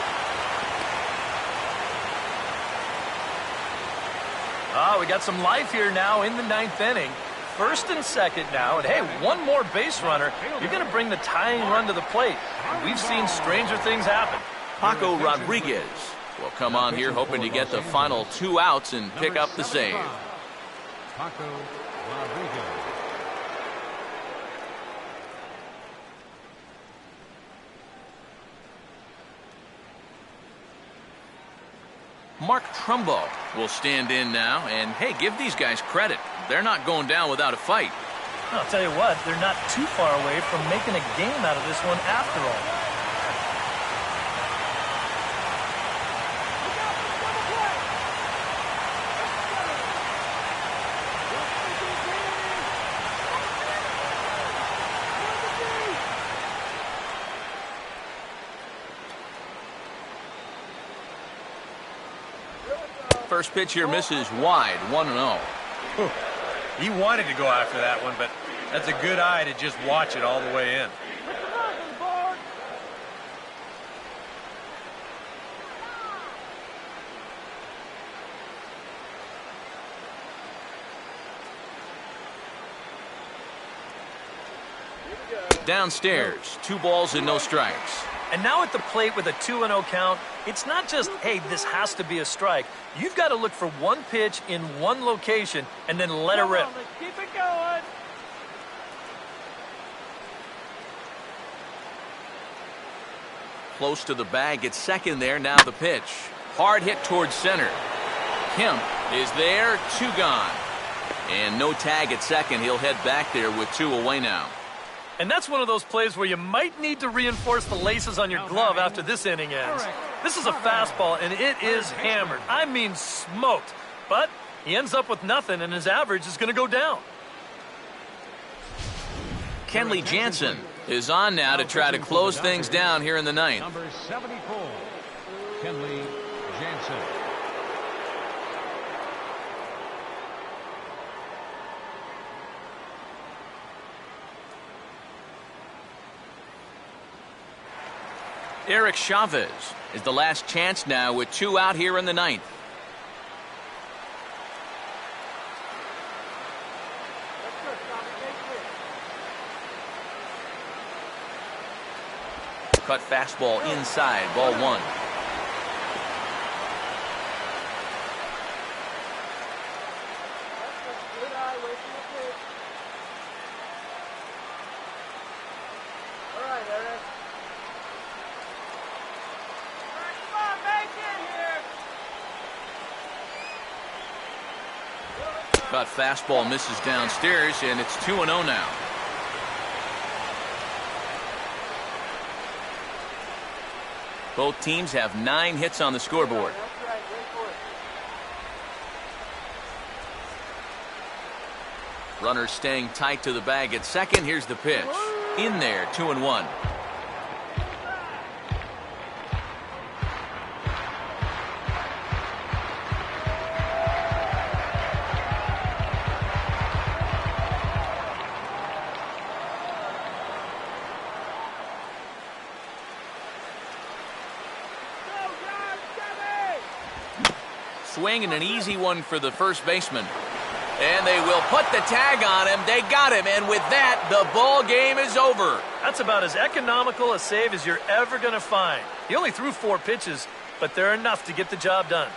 Speaker 2: We got some life here now in the 9th inning. First and second now, and hey, one more base runner. You're going to bring the tying run to the plate. And we've seen stranger things happen.
Speaker 1: Paco Rodriguez will come on here hoping to get the final 2 outs and pick up the save.
Speaker 3: Paco Rodriguez.
Speaker 1: Mark Trumbo will stand in now, and hey, give these guys credit. They're not going down without a fight.
Speaker 2: I'll tell you what, they're not too far away from making a game out of this one after all.
Speaker 1: First pitch here misses wide, 1-0.
Speaker 4: He wanted to go after that one, but that's a good eye to just watch it all the way in.
Speaker 1: Downstairs, 2 balls and no strikes.
Speaker 2: And now at the plate with a 2-0 count, it's not just, hey, this has to be a strike. You've got to look for one pitch in one location and then let it rip.
Speaker 5: Let's keep it going.
Speaker 1: Close to the bag at second there, now the pitch. Hard hit towards center. Kemp is there, 2 gone. And no tag at second, he'll head back there with 2 away now.
Speaker 2: And that's one of those plays where you might need to reinforce the laces on your glove after this inning ends. This is a fastball, and it is hammered. I mean smoked. But he ends up with nothing, and his average is going to go down.
Speaker 1: Kenley Jansen is on now to try to close things down here in the 9th.
Speaker 3: Number 74, Kenley Jansen.
Speaker 1: Eric Chavez is the last chance now with 2 out here in the 9th. Cut fastball inside, ball 1.
Speaker 5: All right, Eric. Come on, make it here.
Speaker 1: Cut fastball misses downstairs, and it's 2-0 now. Both teams have 9 hits on the scoreboard.
Speaker 5: That's right, wait for it.
Speaker 1: Runners staying tight to the bag at second. Here's the pitch. In there, 2-1. Swing and an easy one for the first baseman. And they will put the tag on him. They got him, and with that, the ball game is over.
Speaker 2: That's about as economical a save as you're ever going to find. He only threw 4 pitches, but they're enough to get the job done.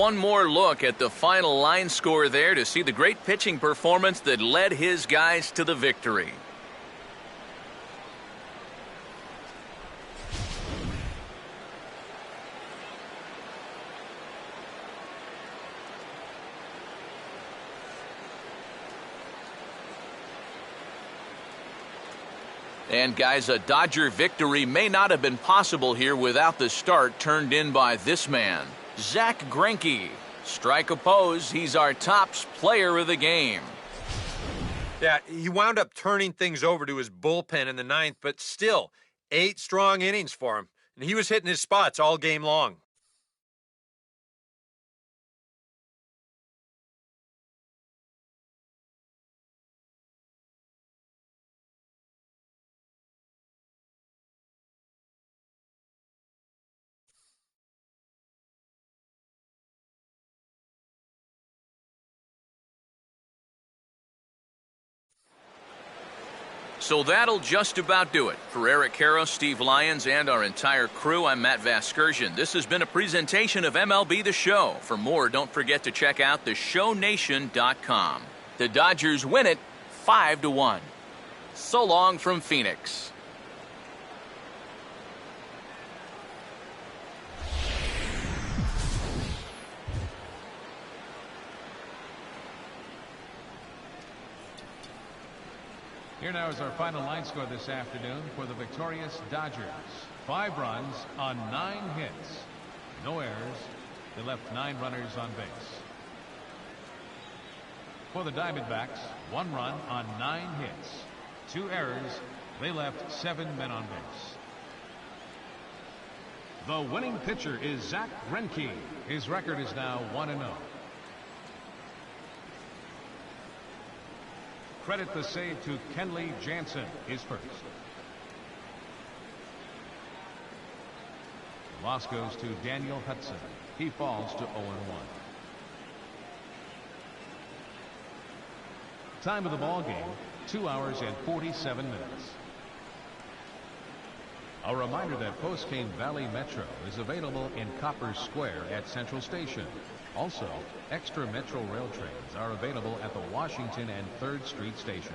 Speaker 1: one more look at the final line score there to see the great pitching performance that led his guys to the victory. And guys, a Dodger victory may not have been possible here without the start turned in by this man, Zack Greinke. Strike oppose, he's our top player of the game.
Speaker 4: Yeah, he wound up turning things over to his bullpen in the ninth, but still, 8 strong innings for him. And he was hitting his spots all game long.
Speaker 1: So that'll just about do it. For Eric Caro, Steve Lyons, and our entire crew, I'm Matt Vasgersian. This has been a presentation of MLB The Show. For more, don't forget to check out theshownation.com. The Dodgers win it 5-1. So long from Phoenix.
Speaker 3: Here now is our final line score this afternoon for the victorious Dodgers. 5 runs on 9 hits. No errors. They left 9 runners on base. For the Diamondbacks, 1 run on 9 hits. 2 errors. They left 7 men on base. The winning pitcher is Zack Greinke. His record is now 1-0. Credit the save to Kenley Jansen, his first. The loss goes to Daniel Hudson. He falls to 0-1. Time of the ball game, 2 hours and 47 minutes. A reminder that Postcane Valley Metro is available in Copper Square at Central Station. Also, extra Metro rail trains are available at the Washington and 3rd Street station.